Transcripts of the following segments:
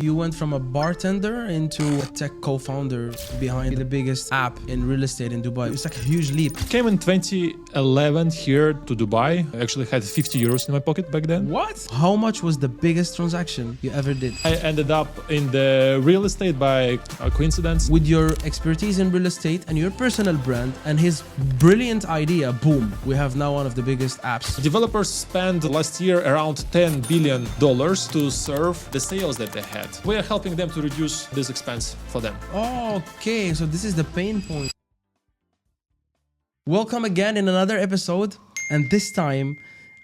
You went from a bartender into a tech co-founder behind the biggest app in real estate in Dubai. It's like a huge leap. Came in 2011 here to Dubai. I actually had 50 euros in my pocket back then. What? How much was the biggest transaction you ever did? I ended up in the real estate by a coincidence. With your expertise in real estate and your personal brand and his brilliant idea, boom, we have now one of the biggest apps. Developers spent last year around $10 billion to serve the sales that they had. We are helping them to reduce this expense for them. Okay, so this is the pain point. Welcome again in another episode, and this time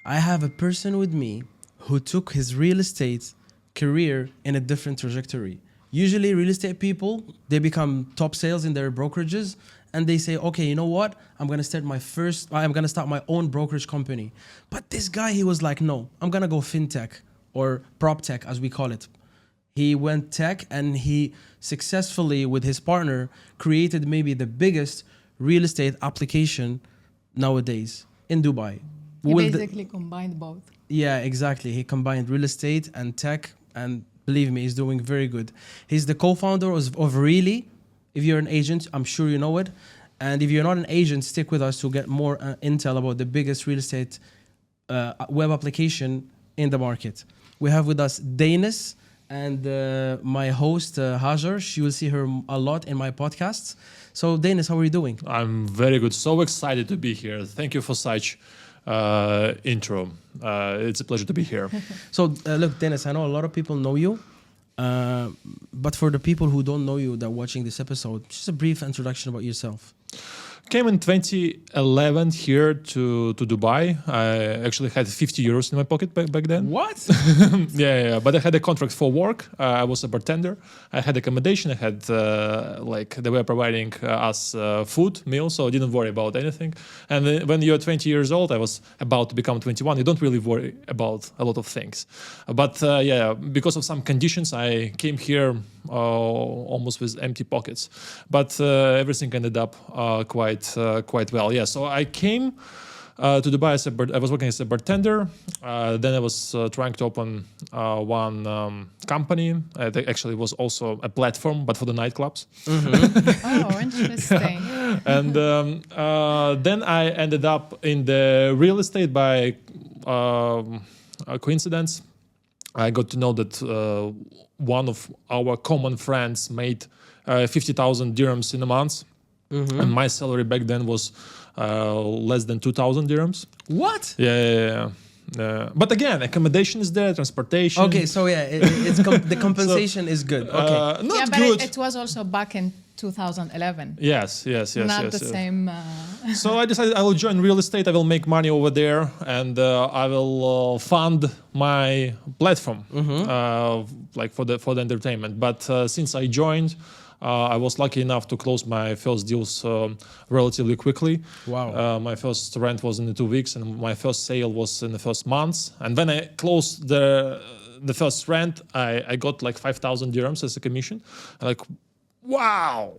I have a person with me who took his real estate career in a different trajectory. Usually real estate people, they become top sales in their brokerages and they say, okay, you know what? I'm gonna start my own brokerage company. But this guy, he was like, no, I'm gonna go fintech or prop tech as we call it. He went tech and he successfully, with his partner, created maybe the biggest real estate application nowadays in Dubai. He basically combined both. Yeah, exactly. He combined real estate and tech, and believe me, he's doing very good. He's the co-founder of Really. If you're an agent, I'm sure you know it. And if you're not an agent, stick with us to get more intel about the biggest real estate web application in the market. We have with us Danis and my host, Hajar. You will see her a lot in my podcasts. So, Danis, how are you doing? I'm very good. So excited to be here. Thank you for such intro. It's a pleasure to be here. So, look, Danis, I know a lot of people know you. But for the people who don't know you that are watching this episode, just a brief introduction about yourself. Came in 2011 here to Dubai. I actually had 50 euros in my pocket back then. What? Yeah. But I had a contract for work. I was a bartender. I had accommodation. I had they were providing us food, meals, so I didn't worry about anything. And then when you're 20 years old, I was about to become 21. You don't really worry about a lot of things. But because of some conditions, I came here almost with empty pockets. But everything ended up quite well. Yeah, so I came to Dubai I was working as a bartender. Then I was trying to open one company. It actually was also a platform, but for the nightclubs. Mm-hmm. Oh, interesting. And then I ended up in the real estate by a coincidence. I got to know that one of our common friends made 50,000 dirhams in a month. Mm-hmm. And my salary back then was less than 2,000 dirhams. What? Yeah. But again, accommodation is there, transportation. Okay, so yeah, the compensation is good. Okay. Not but good. it was also back in 2011. Yes. Not the same. So I decided I will join real estate. I will make money over there, and I will fund my platform, for the entertainment. But since I joined, I was lucky enough to close my first deals relatively quickly. Wow. My first rent was in the 2 weeks, and my first sale was in the first months. And when I closed the first rent, I got like 5,000 dirhams as a commission. Like, wow.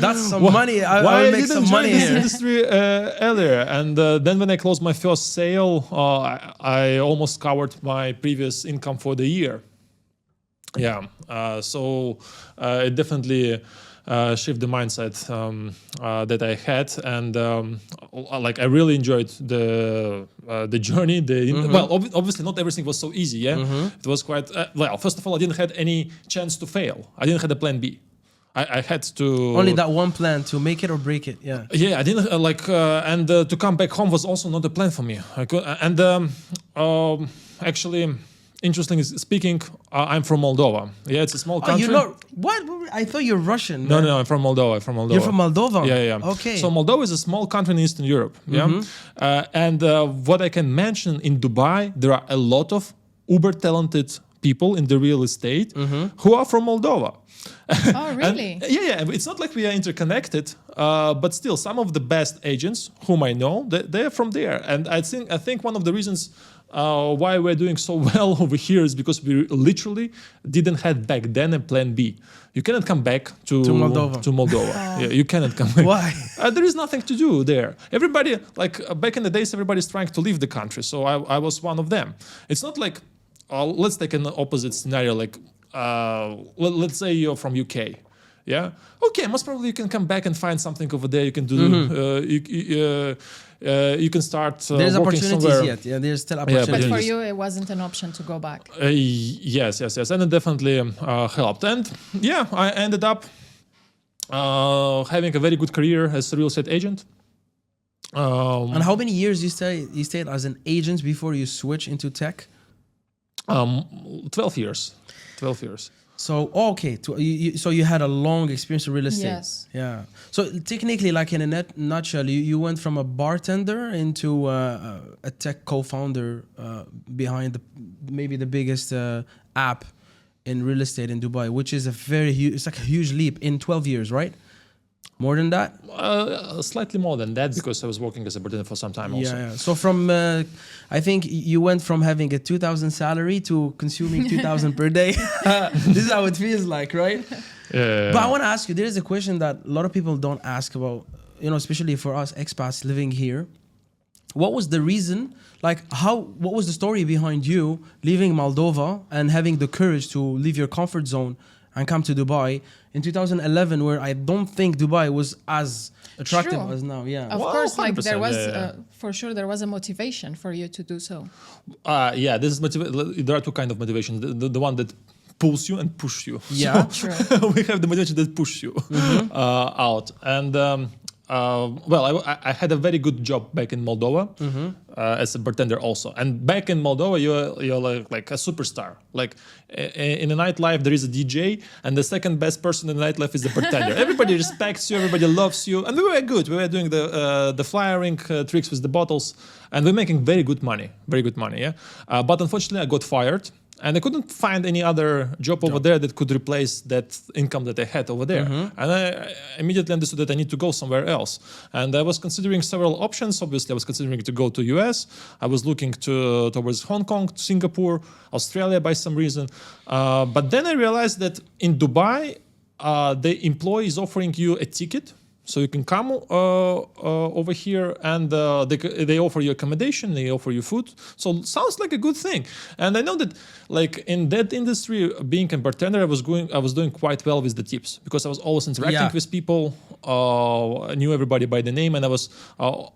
That's some money. I will make some money this here. industry earlier? And then when I closed my first sale, I almost covered my previous income for the year. Yeah, so it definitely shifted the mindset that I had, and I really enjoyed the journey. Well, obviously not everything was so easy. Yeah, it was quite first of all, I didn't have any chance to fail. I didn't have a plan B. I had to only that one plan to make it or break it. Yeah. Yeah, I didn't and to come back home was also not a plan for me. Actually. Interestingly speaking, I'm from Moldova. Yeah, it's a small country. You're not, what? I thought you're Russian. No, I'm from Moldova. You're from Moldova? Yeah. Okay. So Moldova is a small country in Eastern Europe. Yeah. And what I can mention in Dubai, there are a lot of uber talented people in the real estate who are from Moldova. Oh, really? Yeah. It's not like we are interconnected, but still, some of the best agents whom I know, they're from there. And I think one of the reasons why we're doing so well over here is because we literally didn't have back then a plan B. You cannot come back to Moldova. Yeah, you cannot come back. Why? There is nothing to do there. Everybody, back in the days, everybody's trying to leave the country. So I was one of them. It's not like, let's take an opposite scenario, like let's say you're from UK. Yeah. Okay. Most probably you can come back and find something over there. You can do. You can start There's working opportunities somewhere. yet. Yeah, there's still but But opportunities. for you, it wasn't an option to go back. Yes, and it definitely helped. And yeah, I ended up having a very good career as a real estate agent. And how many years you stayed as an agent before you switch into tech? 12 years. 12 years. So okay, so you had a long experience in real estate. Yes. Yeah. So technically, like in a nutshell, you went from a bartender into a tech co-founder behind maybe the biggest app in real estate in Dubai, which is it's like a huge leap in 12 years, right? More than that? Slightly more than that, because I was working as a bartender for some time also. Yeah. So from, I think you went from having a 2,000 salary to consuming 2,000 per day. This is how it feels like, right? Yeah. But I want to ask you, there is a question that a lot of people don't ask about, especially for us expats living here. What was the reason, what was the story behind you leaving Moldova and having the courage to leave your comfort zone and come to Dubai in 2011, where I don't think Dubai was as attractive True. as now? Yeah. Of Well, course, like 100%, there was, yeah. for sure, there was a motivation for you to do so. Yeah, this is there are two kinds of motivation. The one that pulls you and pushes you. Yeah. True. So we have the motivation that pushes you out. And I had a very good job back in Moldova as a bartender also. And back in Moldova, you're like a superstar. Like in a nightlife, there is a DJ, and the second best person in the nightlife is the bartender. Everybody respects you, everybody loves you, and we were good. We were doing the flyering tricks with the bottles, and we're making very good money. Yeah. But unfortunately, I got fired. And I couldn't find any other job over there that could replace that income that I had over there. And I immediately understood that I need to go somewhere else. And I was considering several options. Obviously, I was considering to go to US. I was looking towards Hong Kong, Singapore, Australia by some reason. But then I realized that in Dubai, the employee is offering you a ticket. So you can come over here, and they offer you accommodation, they offer you food. So sounds like a good thing. And I know that, like in that industry, being a bartender, I was doing quite well with the tips, because I was always interacting with people, I knew everybody by the name, and I was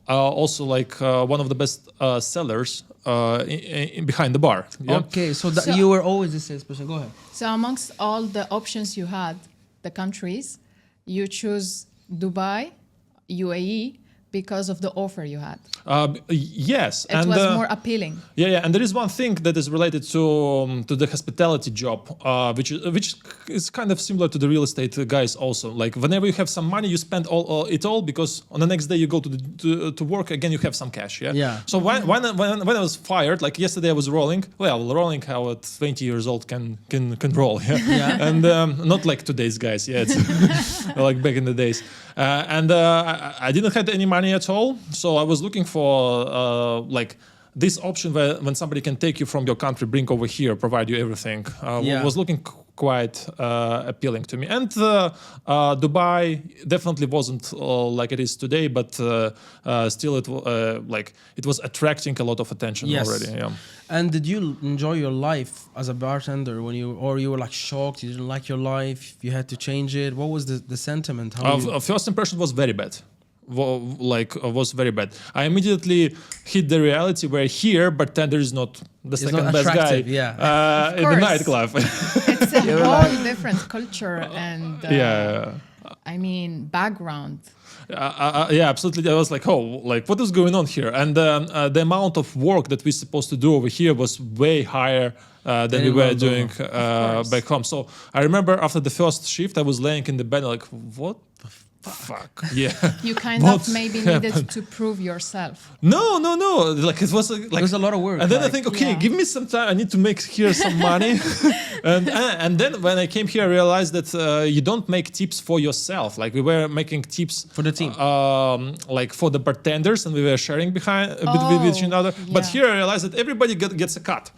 also like one of the best sellers behind the bar. Yeah? Okay, so you were always a salesperson. Go ahead. So amongst all the options you had, the countries, you choose Dubai, UAE, because of the offer you had. Yes. It was more appealing. Yeah. And there is one thing that is related to the hospitality job, which is kind of similar to the real estate guys also. Like whenever you have some money, you spend it all, because on the next day you go to work again, you have some cash. Yeah. Yeah. So when I was fired, like yesterday I was rolling how a 20 years old can roll. Yeah. And not like today's guys. Yeah. It's like back in the days. I didn't have any money at all, so I was looking for like this option where when somebody can take you from your country, bring over here, provide you everything. Was looking quite appealing to me. And Dubai definitely wasn't like it is today, but still it was attracting a lot of attention already. Yeah. And did you enjoy your life as a bartender or you were like shocked, you didn't like your life, you had to change it? What was the sentiment? First impression was very bad. Was very bad. I immediately hit the reality where here bartender is not the second best guy in the nightclub. It's a whole different culture and I mean background. Yeah, absolutely. I was like, what is going on here? And the amount of work that we're supposed to do over here was way higher than we were doing back home. So I remember after the first shift, I was laying in the bed like, what the fuck? Yeah. You kind of maybe needed to prove yourself. No. Like it was it was a lot of work. And then I think, give me some time. I need to make here some money. and then when I came here, I realized that you don't make tips for yourself. Like we were making tips for the team, like for the bartenders, and we were sharing with each other. Yeah. But here I realized that everybody gets a cut.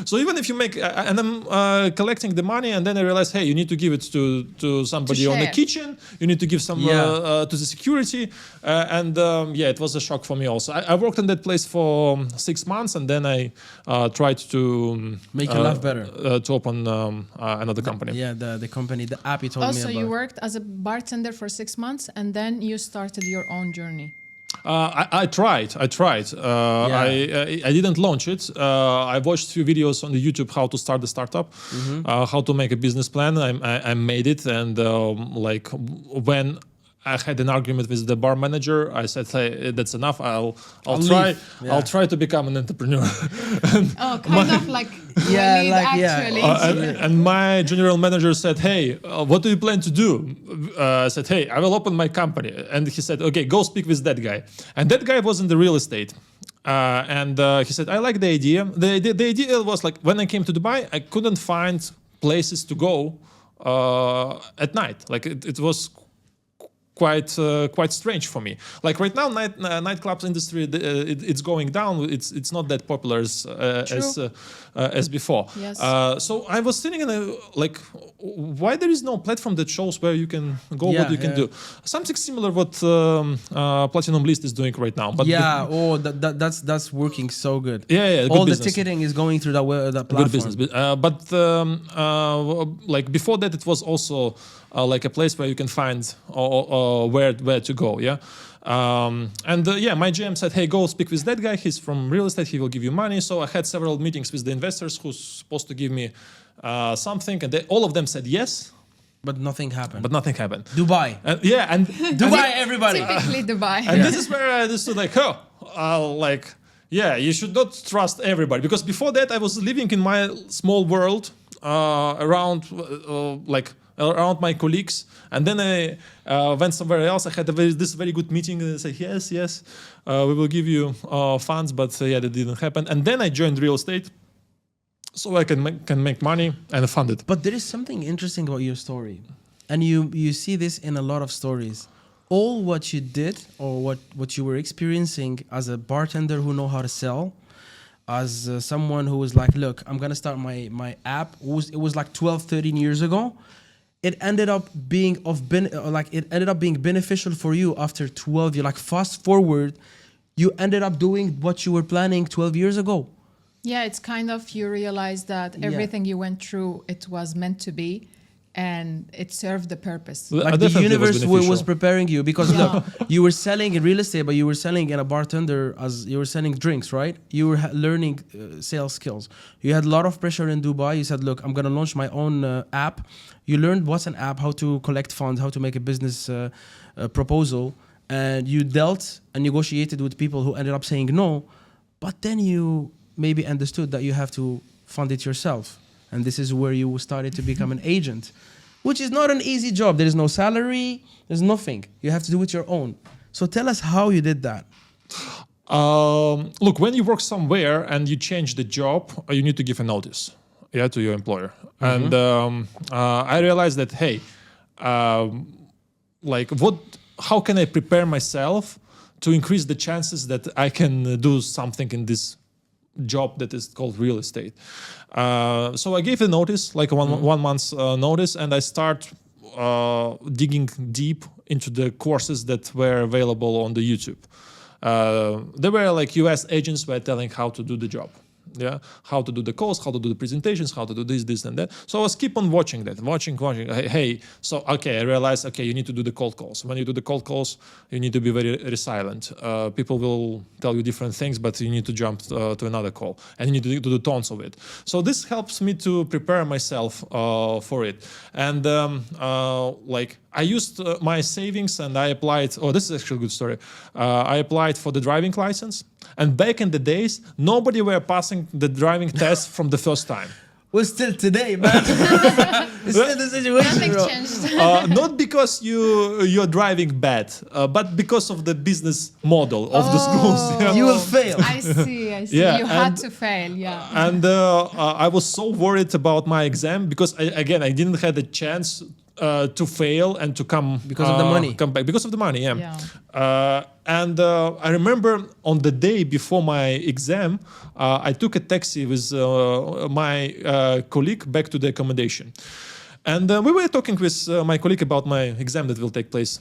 So even if you make, and I'm collecting the money, and then I realized, hey, you need to give it to somebody on the kitchen. You need to give give some to the security, and it was a shock for me also. I worked in that place for 6 months, and then I tried to Make your life better. to open another company. Yeah, the company, the app you told me Also, about. you worked as a bartender for 6 months, and then you started your own journey. I tried. I didn't launch it. I watched a few videos on the YouTube how to start the startup, how to make a business plan. I made it, and when I had an argument with the bar manager, I said, "Hey, that's enough. I'll try. leave. Yeah. I'll try to become an entrepreneur." Oh, kind of like Yeah, Walid like, yeah. actually. And my general manager said, "Hey, what do you plan to do?" I said, "Hey, I will open my company." And he said, "Okay, go speak with that guy." And that guy was in the real estate. And he said, "I like the idea." The idea was like, when I came to Dubai, I couldn't find places to go at night. Like it was quite strange for me. Like right now, nightclubs industry it's going down. It's not that popular as before. Yes. So I was sitting in why there is no platform that shows where you can go, what you can do. Something similar what Platinum List is doing right now. But that's working so good. Yeah, all the business. ticketing is going through that platform. Good business. But before that, it was also like a place where you can find where to go. Yeah. My GM said, "Hey, go speak with that guy. He's from real estate. He will give you money." So I had several meetings with the investors who's supposed to give me something, and all of them said yes. But nothing happened. Dubai. And Dubai, everybody. Typically Dubai. And this is where I understood, you should not trust everybody. Because before that, I was living in my small world around my colleagues. And then I went somewhere else. I had this very good meeting. And they said, yes, we will give you funds. But that didn't happen. And then I joined real estate. So I can make money and fund it. But there is something interesting about your story. And you see this in a lot of stories. All what you did or what you were experiencing as a bartender who know how to sell, as someone who was like, look, I'm going to start my app. It was like 12, 13 years ago. It ended up being beneficial for you after 12 years. Like fast forward, you ended up doing what you were planning 12 years ago. Yeah, it's kind of you realize that everything you went through, it was meant to be, and it served the purpose. Like the universe was preparing you because look, you were selling in real estate, but you were selling in a bartender as you were selling drinks, right? You were learning sales skills. You had a lot of pressure in Dubai. You said, look, I'm going to launch my own app. You learned what's an app, how to collect funds, how to make a business proposal. And you dealt and negotiated with people who ended up saying no. But then you maybe understood that you have to fund it yourself. And this is where you started to become an agent, which is not an easy job. There is no salary. There's nothing. You have to do it your own. So tell us how you did that. Look, when you work somewhere and you change the job, you need to give a notice to your employer. And I realized that, hey, how can I prepare myself to increase the chances that I can do something in this job that is called real estate. So I gave a notice, like a one month's notice, and I start digging deep into the courses that were available on the YouTube. There were like US agents were telling how to do the job. Yeah, how to do the calls, how to do the presentations, how to do this, and that. So I was keep on watching that, watching. Hey, I realized, you need to do the cold calls. When you do the cold calls, you need to be very resilient. People will tell you different things, but you need to jump to another call, and you need to do the tones of it. So this helps me to prepare myself for it. And I used my savings and I applied. Oh, this is actually a good story. I applied for the driving license. And back in the days, nobody were passing the driving test from the first time. Well, still today, man. It's still the situation. Nothing bro. changed. Not because you're driving bad, but because of the business model of the schools. Yeah. You will fail. I see. Yeah, You had to fail, yeah. And I was so worried about my exam because I didn't have a chance to fail and to come because of the money. Come back because of the money. And I remember on the day before my exam, I took a taxi with my colleague back to the accommodation. And we were talking with my colleague about my exam that will take place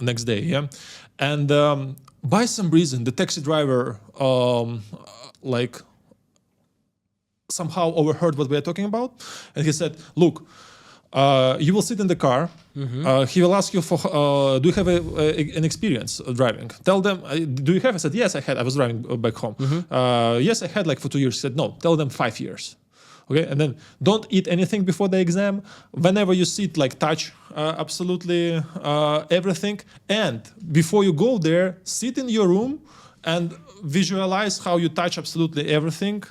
next day. Yeah, and by some reason, the taxi driver like somehow overheard what we are talking about, and he said, "Look, you will sit in the car. He will ask you for, do you have an experience of driving? Tell them, do you have?" I said, "Yes, I had. I was driving back home. Yes, I had like for 2 years." He said, "No, tell them 5 years." Okay, and then don't eat anything before the exam. Whenever you sit, like touch absolutely everything. And before you go there, sit in your room and visualize how you touch absolutely everything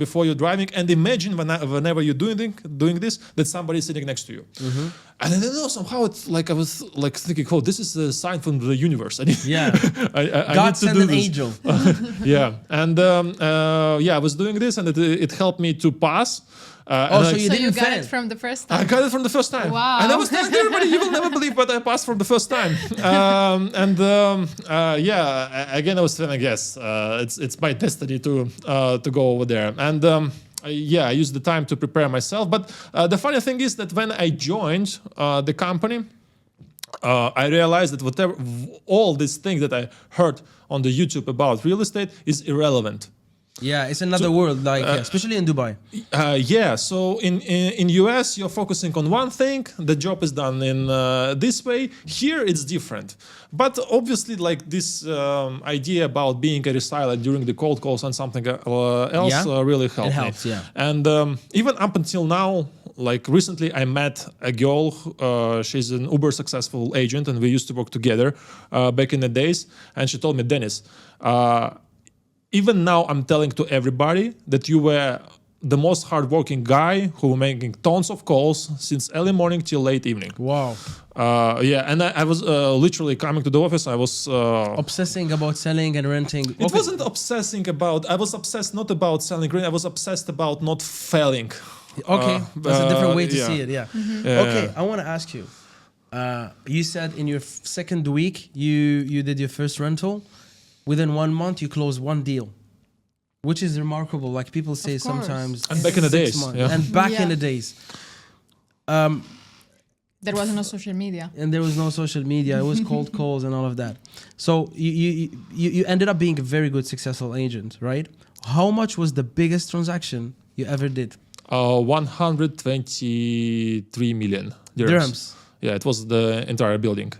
before you're driving. And imagine whenever you're doing this, that somebody is sitting next to you. And I don't know, somehow it's like I was like thinking, oh, this is a sign from the universe. I need, Yeah. I God need to sent do an this. angel. Yeah, and I was doing this, and it helped me to pass. Oh, so you So you didn't got fail. it from the first I time. got it from the first time. Wow. And I was telling everybody, you will never believe, but I passed from the first time. Again, I was feeling, yes, it's my destiny to go over there. And I used the time to prepare myself. But the funny thing is that when I joined the company, I realized that all these things that I heard on the YouTube about real estate is irrelevant. Yeah, it's another world, like especially in Dubai. So in US you're focusing on one thing, the job is done in this way. Here it's different, but obviously like this idea about being a reseller during the cold calls and something else really helped It helps, me. yeah. And even up until now, like recently I met a girl, she's an uber successful agent, and we used to work together back in the days, and she told me, "Danis, even now I'm telling to everybody that you were the most hardworking guy who were making tons of calls since early morning till late evening." Wow. And I was literally coming to the office. I was Obsessing about selling and renting. It wasn't obsessing about. I was obsessed not about selling green. I was obsessed about not failing. Okay, that's a different way to yeah. see it. Yeah. Okay, I want to ask you. You said in your second week you did your first rental. Within 1 month, you closed one deal, which is remarkable. Like people say Of course. sometimes. And back in the 6 days, months. yeah. And back in Yeah. the days. There was no social media. And there was no social media. It was cold calls and all of that. So you ended up being a very good, successful agent, right? How much was the biggest transaction you ever did? 123 million Dirhams. Yeah, it was the entire building.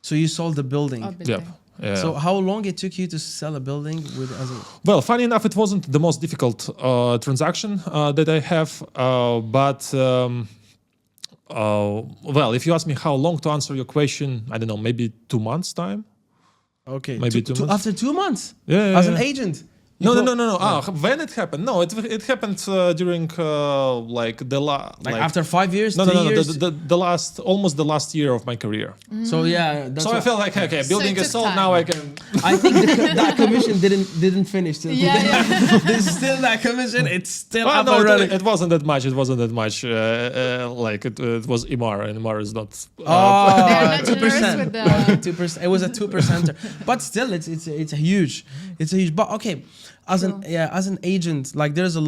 So you sold the building. Yep. Yeah. So how long it took you to sell a building with as a Well, funny enough, it wasn't the most difficult transaction that I have, well, if you ask me how long to answer your question, I don't know, maybe 2 months time. okay Maybe 2 months. after 2 months Yeah, as an agent? No. When it happened? No, it happened during like After 5 years, No, 3 no, years. almost the last year of my career. So yeah, that's So I what- felt like, okay, building it is took sold. time. Now I can. I think that commission didn't finish. Yeah. There's still that commission. It's still Well, up no, and running. it wasn't that much. It wasn't that much. Like it was Imar, and Imar is not. They're not 2%. generous with the- Okay, 2%. It was a 2%, but still, it's a huge. But okay, as an agent, like there's a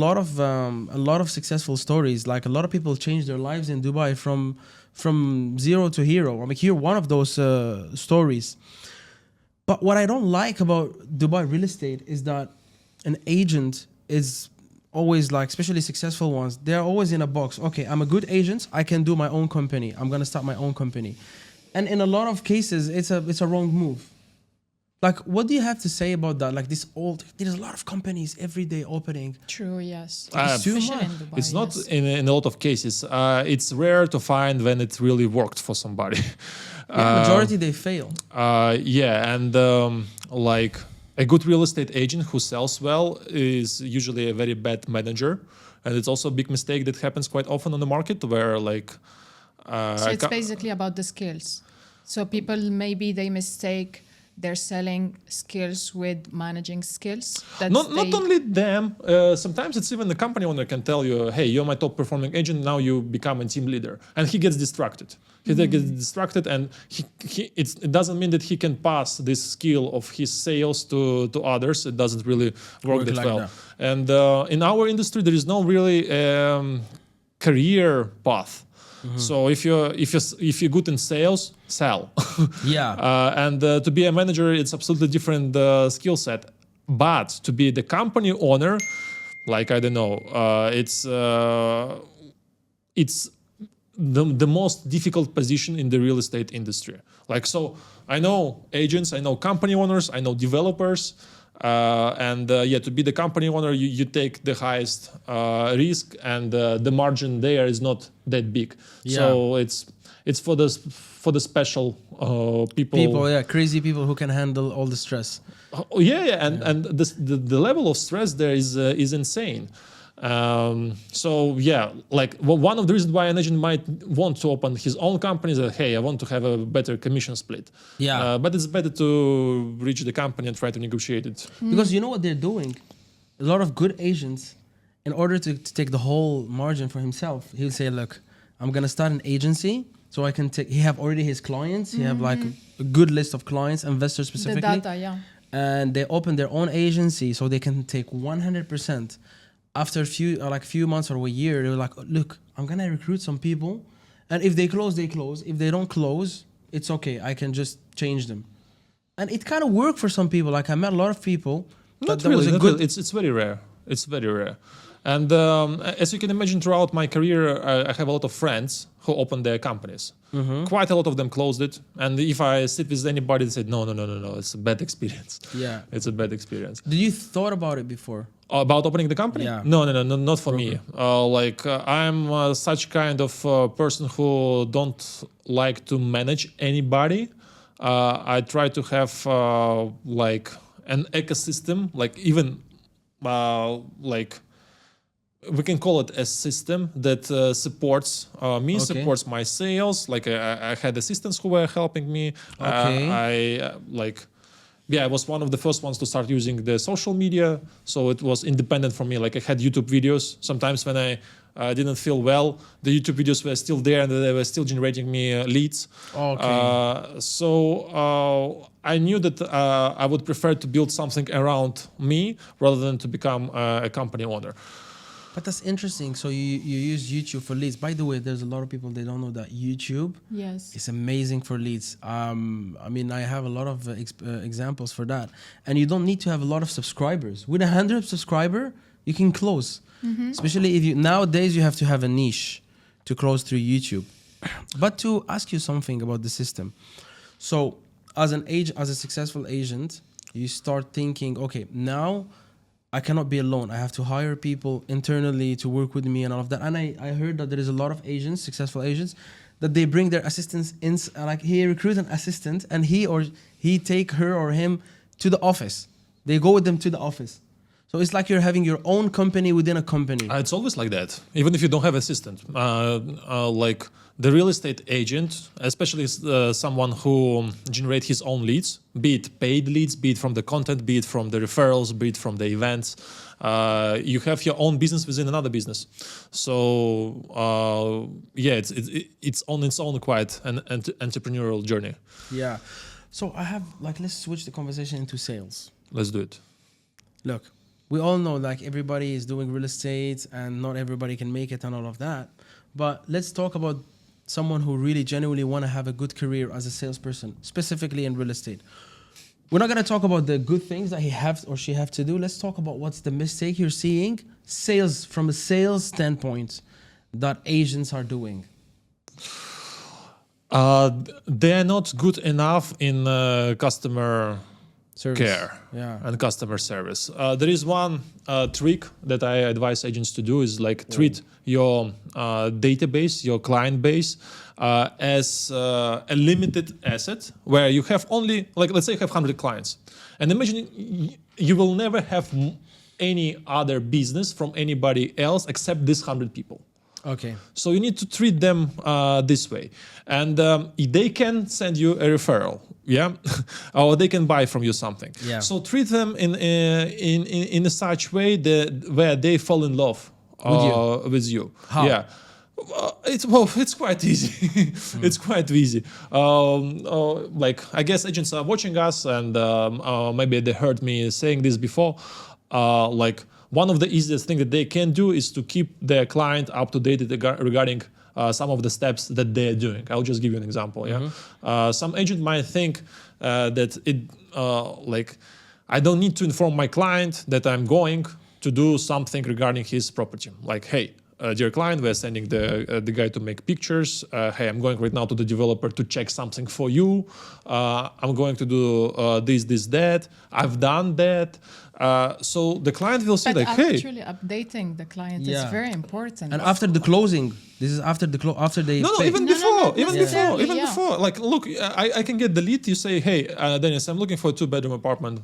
lot of successful stories. Like a lot of people change their lives in Dubai from zero to hero. I'm here one of those stories. But what I don't like about Dubai real estate is that an agent is always like, especially successful ones, they're always in a box. Okay, I'm a good agent. I can do my own company. I'm gonna start my own company, and in a lot of cases, it's a wrong move. Like, what do you have to say about that? Like there's a lot of companies every day opening. True, yes. It's too Especially much. in Dubai, It's not yes. in a lot of cases. It's rare to find when it really worked for somebody. Majority they fail. And like a good real estate agent who sells well is usually a very bad manager, and it's also a big mistake that happens quite often on the market where like. So it's basically about the skills. So people maybe they mistake they're selling skills with managing skills. Not only them. Sometimes it's even the company owner can tell you, "Hey, you're my top performing agent. Now you become a team leader," and he gets distracted. He gets distracted, and it doesn't mean that he can pass this skill of his sales to others. It doesn't really work that like well. that. And in our industry, there is no really career path. So if you're good in sales, sell. Yeah. And to be a manager, it's absolutely different skill set. But to be the company owner, like I don't know, it's the most difficult position in the real estate industry. Like, so I know agents, I know company owners, I know developers. To be the company owner, you take the highest risk, and the margin there is not that big. Yeah. So it's for the special people. People, crazy people who can handle all the stress. And the level of stress there is insane. One of the reasons why an agent might want to open his own company is that, hey, I want to have a better commission split. Yeah. But it's better to reach the company and try to negotiate it. Because you know what they're doing? A lot of good agents, in order to take the whole margin for himself, he'll say, look, I'm going to start an agency so I can take, he have already his clients. He have like a good list of clients, investors specifically. The data, yeah. And they open their own agency so they can take 100%. After a few months or a year, they were like, look, I'm going to recruit some people. And if they close, they close. If they don't close, it's okay. I can just change them. And it kind of worked for some people. Like I met a lot of people. Not really. It's very rare. It's very rare. And as you can imagine, throughout my career, I have a lot of friends who opened their companies. Quite a lot of them closed it. And if I sit with anybody, they said, no, it's a bad experience. Yeah. It's a bad experience. Did you thought about it before? About opening the company? Yeah. No, not for me. I'm such kind of person who don't like to manage anybody. I try to have an ecosystem, we can call it a system that supports me, supports my sales. Like I had assistants who were helping me. I was one of the first ones to start using the social media, so it was independent from me. Like I had YouTube videos. Sometimes when I didn't feel well, the YouTube videos were still there and they were still generating me leads. I knew that I would prefer to build something around me rather than to become a company owner. But that's interesting. So you use YouTube for leads. By the way, there's a lot of people, they don't know that YouTube is amazing for leads. I have a lot of examples for that. And you don't need to have a lot of subscribers. With 100 subscribers, you can close. Especially if nowadays you have to have a niche to close through YouTube. But to ask you something about the system. So as a successful agent, you start thinking, okay, now I cannot be alone. I have to hire people internally to work with me and all of that. And I heard that there is a lot of agents, successful agents, that they bring their assistants in, like he recruits an assistant and he take her or him to the office. They go with them to the office. So it's like you're having your own company within a company. It's always like that, even if you don't have assistant. Like the real estate agent, especially someone who generates his own leads, be it paid leads, be it from the content, be it from the referrals, be it from the events. You have your own business within another business. So it's on its own quite an entrepreneurial journey. Yeah. So let's switch the conversation into sales. Let's do it. Look, we all know like everybody is doing real estate and not everybody can make it and all of that. But let's talk about someone who really genuinely want to have a good career as a salesperson, specifically in real estate. We're not going to talk about the good things that he have or she have to do. Let's talk about what's the mistake you're seeing from a sales standpoint that agents are doing. They're not good enough in customer Service. Care and customer service. There is one trick that I advise agents to do is treat your database, your client base as a limited asset where you have only, let's say you have 100 clients. And imagine you will never have any other business from anybody else except these 100 people. Okay. So you need to treat them this way. And they can send you a referral. yeah, or they can buy from you something. Yeah. So treat them in a such way that where they fall in love with you. How? Yeah. It's quite easy. It's quite easy. Like I guess agents are watching us, and maybe they heard me saying this before. Like one of the easiest things that they can do is to keep their client up to date regarding some of the steps that they're doing. I'll just give you an example. Yeah, some agent might think that like I don't need to inform my client that I'm going to do something regarding his property. Like, hey, dear client, we're sending the guy to make pictures. Hey, I'm going right now to the developer to check something for you. I'm going to do this, that. I've done that. So the client will see But like, hey. actually updating the client is very important. And after the closing, this is after the after they No, pay. even No, before, not even necessarily, before, even yeah. before. Like, look, I can get the lead. You say, hey, Danis, I'm looking for a 2-bedroom apartment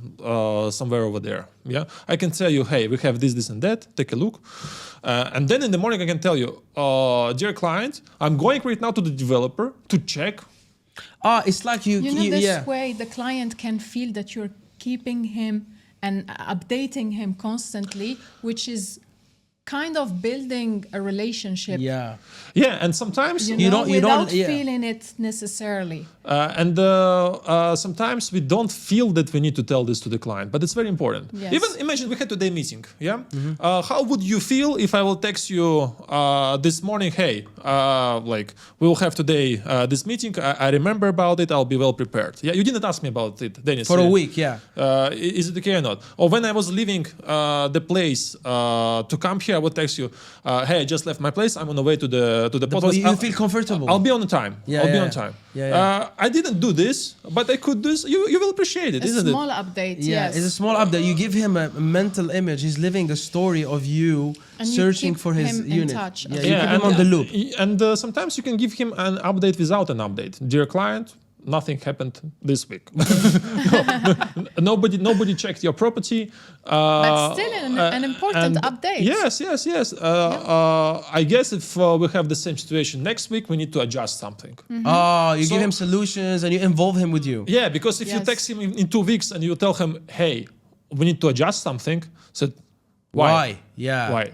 somewhere over there. Yeah, I can tell you, hey, we have this, and that. Take a look. And then in the morning, I can tell you, dear client, I'm going right now to the developer to check. It's like You know, this yeah. way the client can feel that you're keeping him and updating him constantly, which is kind of building a relationship. Yeah. Yeah, and sometimes You You know, don't- you without don't- yeah. feeling it necessarily. and sometimes we don't feel that we need to tell this to the client, but it's very important. Yes. Even imagine we had today meeting, yeah? How would you feel if I will text you this morning, hey, like we will have today this meeting, I remember about it, I'll be well prepared. Yeah, you didn't ask me about it, Danis. For a week, yeah. Is it okay or not? Or when I was leaving the place to come here, I would text you, hey, I just left my place, I'm on the way to the podcast. You feel comfortable. I'll be on time. Yeah, I'll be yeah. on time. Yeah. I didn't do this, but I could do this. You will appreciate it, A isn't small it? update, Yeah, yes. it's a small update. You give him a mental image. He's living a story of you And you searching keep for his him in unit. touch. Yeah, Yeah, you keep him on the loop. And sometimes you can give him an update without an update. Dear client, nothing happened this week. Nobody checked your property. But still an important and update. Yes. I guess if we have the same situation next week, we need to adjust something. Oh, you So- give him solutions and you involve him with you. Yeah, because if you Yes. text him in 2 weeks and you tell him, hey, we need to adjust something, said, Why? Yeah. Why?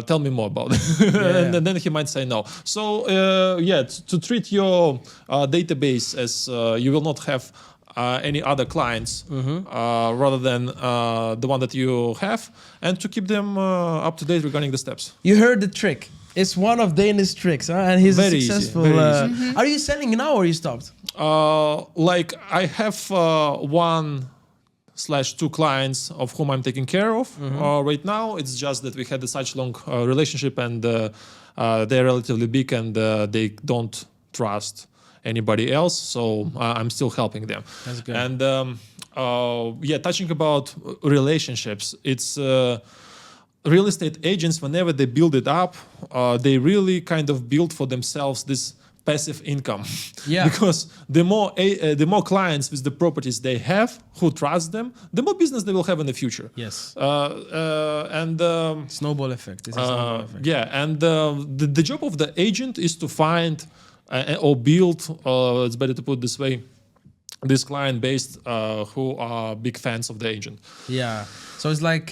Tell me more about it. And then he might say no. So to treat your database as you will not have any other clients rather than the one that you have, and to keep them up to date regarding the steps. You heard the trick. It's one of Danis' tricks, huh? And he's Very easy, successful. very easy. Are you selling now or you stopped? Like I have 1/2 clients of whom I'm taking care of right now. It's just that we had such long relationship, and they're relatively big, and they don't trust anybody else. So I'm still helping them. That's good. And touching about relationships, it's real estate agents. Whenever they build it up, they really kind of build for themselves this passive income. Yeah. Because the more clients with the properties they have who trust them, the more business they will have in the future. Yes. And Snowball effect. It's a snowball effect. yeah, and the job of the agent is to find or build. It's better to put it this way. This client base who are big fans of the agent. Yeah. So it's like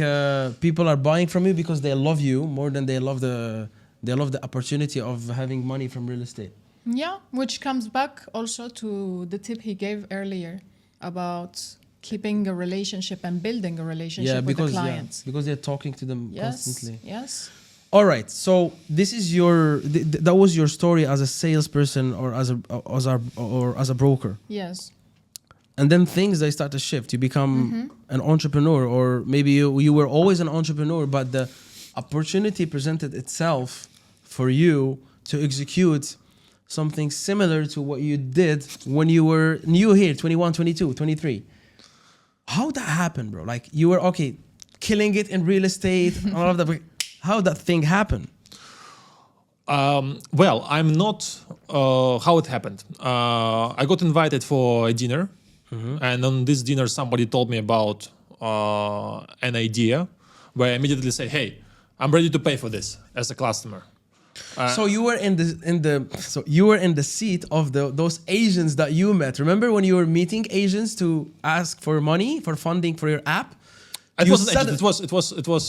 people are buying from you because they love you more than they love the opportunity of having money from real estate. Yeah, which comes back also to the tip he gave earlier about keeping a relationship and building a relationship with the clients. because they're talking to them Yes, constantly. yes. All right. So this is that was your story as a salesperson or as a broker. Yes. And then things they start to shift. You become an entrepreneur, or maybe you were always an entrepreneur, but the opportunity presented itself for you to execute something similar to what you did when you were new here, 21, 22, 23. How that happened, bro? Like you were killing it in real estate, all of that. But how that thing happened? Well, I'm not how it happened. I got invited for a dinner, and on this dinner, somebody told me about an idea where I immediately say, "Hey, I'm ready to pay for this as a customer." So you were in the seat of those Asians that you met. Remember when you were meeting Asians to ask for money for funding for your app? It You wasn't said agents, it was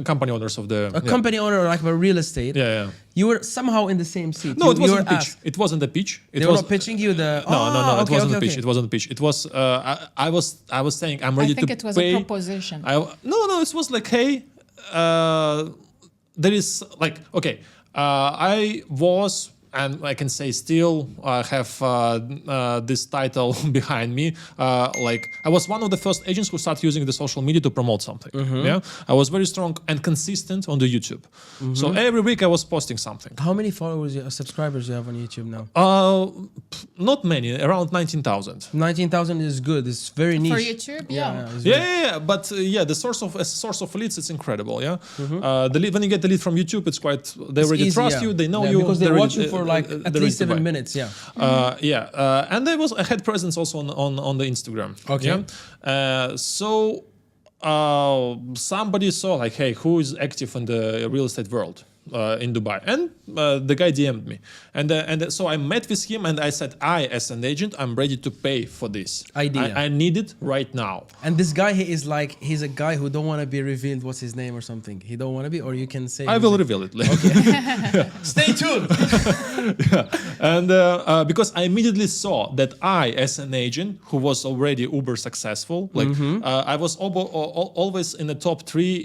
company owners of the company owner or like a real estate. Yeah. You were somehow in the same seat. No, you, it wasn't you a were pitch. asked. It wasn't a pitch. They were not pitching you the. No, it okay, wasn't okay, a pitch. okay. It wasn't a pitch. It was I was saying I'm ready I think to it was pay. a proposition. No, it was like, hey, there is like, okay, I was, and I can say still have this title behind me. Like I was one of the first agents who started using the social media to promote something. Yeah, I was very strong and consistent on the YouTube. So every week I was posting something. How many followers, subscribers you have on YouTube now? Not many, around 19,000. 19,000 is good. It's very niche. For YouTube, yeah. it's Yeah, but the source of leads, it's incredible. Yeah, the lead, when you get the lead from YouTube, it's quite. They already easy, trust yeah. you. They know Yeah, you because they they're watch ready- you for like at they're least ready to 7 buy. minutes. Yeah. And I had presence also on the Instagram. Okay. Yeah? So somebody saw like, hey, who is active in the real estate world in Dubai? And the guy DM'd me, and so I met with him, and I said, I as an agent, I'm ready to pay for this Idea. I need it right now. And this guy, he's a guy who don't want to be revealed what's his name or something. He don't want to be, or you can say. I will reveal it later. Stay tuned. And because I immediately saw that I, as an agent who was already uber successful, like I was always in the top 3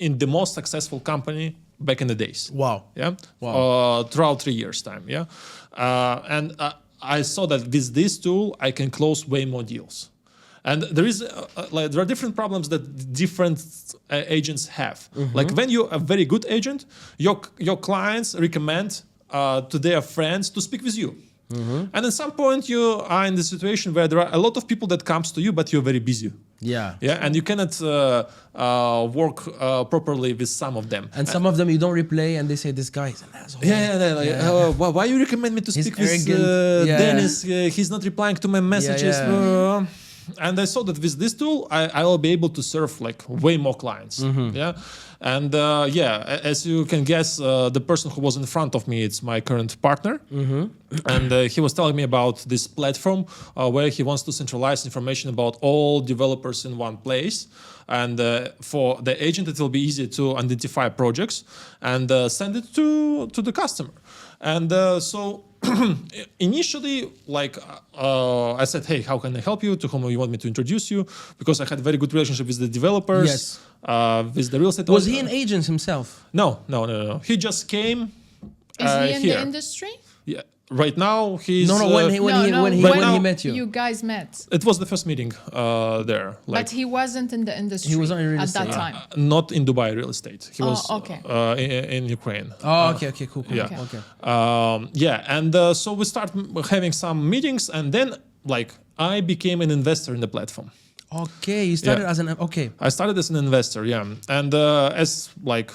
in the most successful company back in the days. Wow. Yeah. Wow. Throughout 3 years' time. Yeah. And I saw that with this tool I can close way more deals. And there is there are different problems that different agents have. Like when you're a very good agent, your clients recommend to their friends to speak with you. And at some point you are in the situation where there are a lot of people that comes to you, but you're very busy. Yeah. And you cannot work properly with some of them. And some of them you don't replay, and they say this guy is an asshole. They're like, why you recommend me to He's speak with arrogant. Danis? He's not replying to my messages. yeah. And I saw that with this tool, I will be able to serve like way more clients. Yeah, and as you can guess, the person who was in front of me, it's my current partner, and he was telling me about this platform where he wants to centralize information about all developers in one place. And for the agent, it will be easy to identify projects and send it to the customer. And so initially, like I said, hey, how can I help you? To whom you want me to introduce you? Because I had a very good relationship with the developers, Yes. with the real estate. Was he an agent himself? No. He just came. Is he in here. the industry? Yeah. Right now, he's. No, when he met you. You guys met. It was the first meeting there. Like, But he wasn't in the industry He was not in real at that estate. time. not in Dubai real estate. He was okay. In Ukraine. Oh, okay, cool. Yeah. Okay. And so we start having some meetings, and then like I became an investor in the platform. Okay, you started Yeah. as an okay. I started as an investor, and as like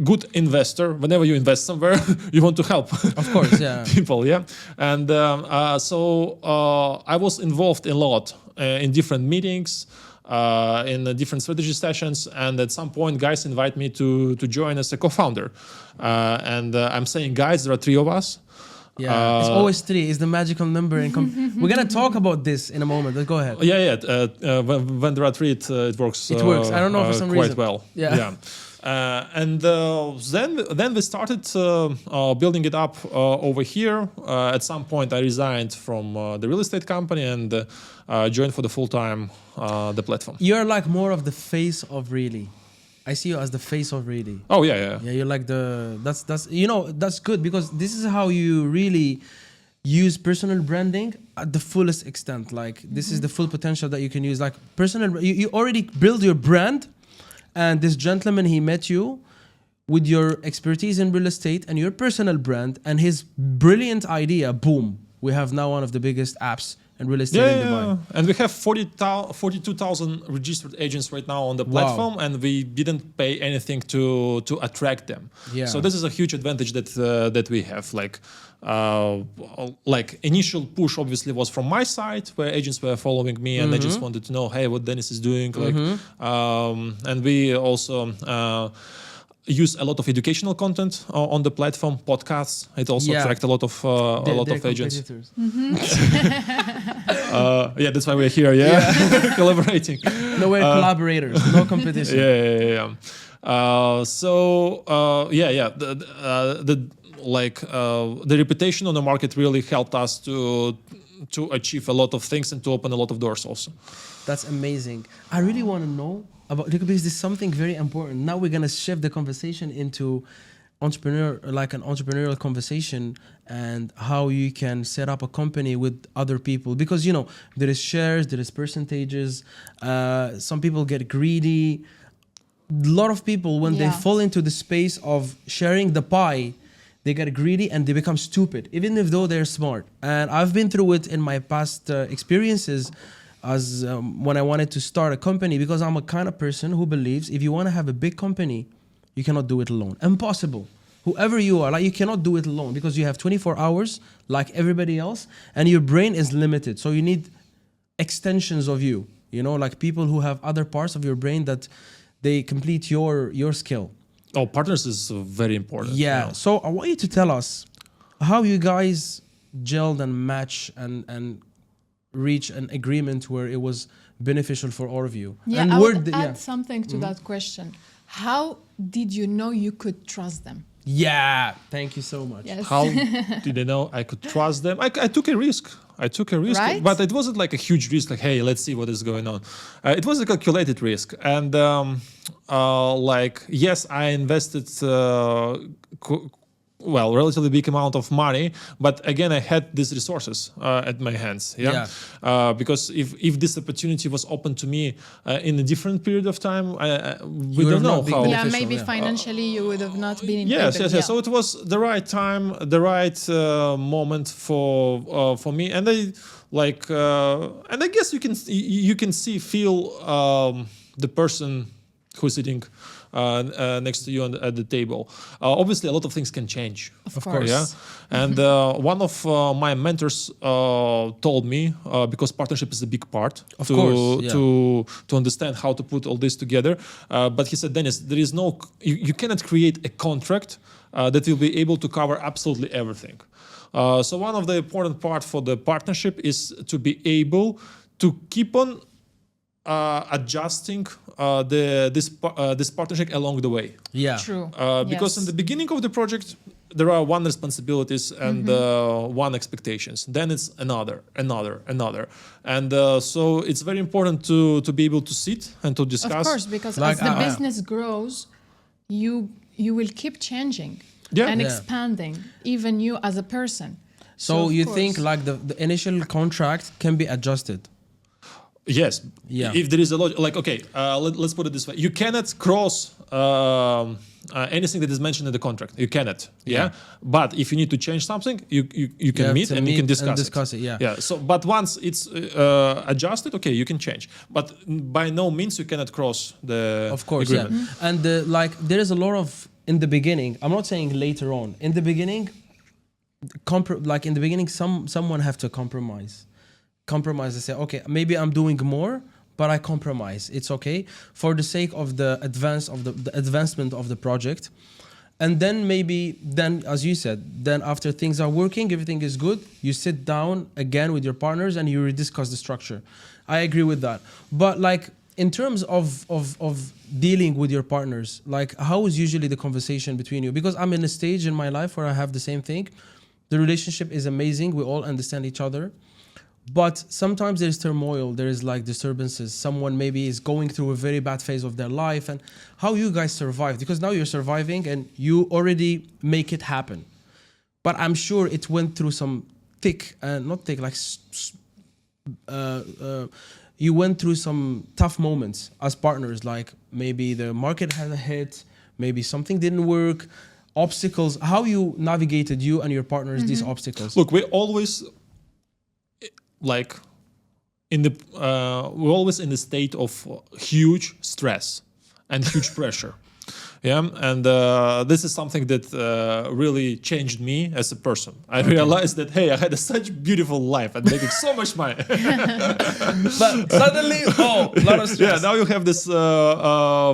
good investor, whenever you invest somewhere, you want to help. Of course, yeah. People, yeah. And so I was involved a lot in different meetings, in the different strategy sessions, and at some point, guys invite me to join as a co-founder. And I'm saying, guys, there are 3 of us. Yeah, it's always 3. It's the magical number. We're gonna talk about this in a moment. Let's go ahead. When there are 3, it works. It works. I don't know for some quite reason. well. Yeah. And then we started building it up over here. At some point, I resigned from the real estate company and joined for the full time the platform. You're like more of the face of Really. I see you as the face of Really. Oh yeah. Yeah, you're like that's that's good because this is how you really use personal branding at the fullest extent. Like this is the full potential that you can use. Like you already build your brand, and this gentleman, he met you with your expertise in real estate and your personal brand and his brilliant idea. Boom, we have now one of the biggest apps in real estate in Dubai. And we have 42,000 registered agents right now on the platform, and we didn't pay anything to attract them. Yeah. So this is a huge advantage that we have. Like initial push obviously was from my side, where agents were following me, and they just wanted to know, hey, what Danis is doing. And we also use a lot of educational content on the platform, podcasts. It also attract a lot of agents. Yeah, that's why we're here. Yeah, collaborating. No, we're collaborators. No competition. The reputation on the market really helped us to achieve a lot of things and to open a lot of doors also. That's amazing. I really want to know about, because this is something very important. Now we're gonna shift the conversation into an entrepreneurial conversation, and how you can set up a company with other people, because there is shares, there is percentages. Some people get greedy. A lot of people, when they fall into the space of sharing the pie, they get greedy and they become stupid, even if though they're smart. And I've been through it in my past experiences as when I wanted to start a company, because I'm a kind of person who believes if you want to have a big company, you cannot do it alone. Impossible. Whoever you are, you cannot do it alone, because you have 24 hours like everybody else, and your brain is limited. So you need extensions of you, like people who have other parts of your brain that they complete your skill. Oh, partners is very important. Yeah. So I want you to tell us how you guys gelled and match and reach an agreement where it was beneficial for all of you. Yeah, and I would yeah. add something to that question. How did you know you could trust them? Yeah, thank you so much. Yes. How did I know I could trust them? I took a risk. Right? But it wasn't like a huge risk, like, hey, let's see what is going on. It was a calculated risk. And yes, I invested relatively big amount of money, but again, I had these resources at my hands. Because if this opportunity was open to me in a different period of time, we don't know how. Yeah, maybe financially you would have not been. Yes. So it was the right time, the right moment for me, and I guess you can feel the person who's sitting next to you at the table. Obviously, a lot of things can change. Of course. Yeah. And one of my mentors told me, because partnership is a big part to understand how to put all this together. But he said, Danis, there is you cannot create a contract that will be able to cover absolutely everything. So one of the important part for the partnership is to be able to keep on adjusting this partnership along the way. Yeah. True. Because in the beginning of the project, there are one responsibilities and one expectations. Then it's another. And so it's very important to be able to sit and to discuss. Of course, because as the business grows, you will keep changing and expanding, even you as a person. So you think like the initial contract can be adjusted? Yes. Yeah. If there is a lot, let's put it this way: you cannot cross anything that is mentioned in the contract. You cannot. Yeah. But if you need to change something, you can meet and you can discuss it. Yeah. Yeah. So, but once it's adjusted, okay, you can change. But by no means you cannot cross the. Of course. agreement. Yeah. And there is a lot of in the beginning. I'm not saying later on. In the beginning, someone have to compromise. Compromise and say, okay, maybe I'm doing more, but I compromise. It's okay for the sake of the advancement of the project. And then as you said, then after things are working, everything is good, you sit down again with your partners and you rediscuss the structure. I agree with that. But in terms of dealing with your partners, how is usually the conversation between you? Because I'm in a stage in my life where I have the same thing. The relationship is amazing. We all understand each other. But sometimes there's turmoil, there is disturbances. Someone maybe is going through a very bad phase of their life, and how you guys survive, because now you're surviving and you already make it happen. But I'm sure it went through some you went through some tough moments as partners, like maybe the market had a hit, maybe something didn't work, obstacles. How you navigated, you and your partners, these obstacles? Look, we always we're always in the state of huge stress and huge pressure. Yeah, and this is something that really changed me as a person. I realized that, hey, I had such beautiful life and making so much money. But suddenly, a lot of stress. Yeah, now you have this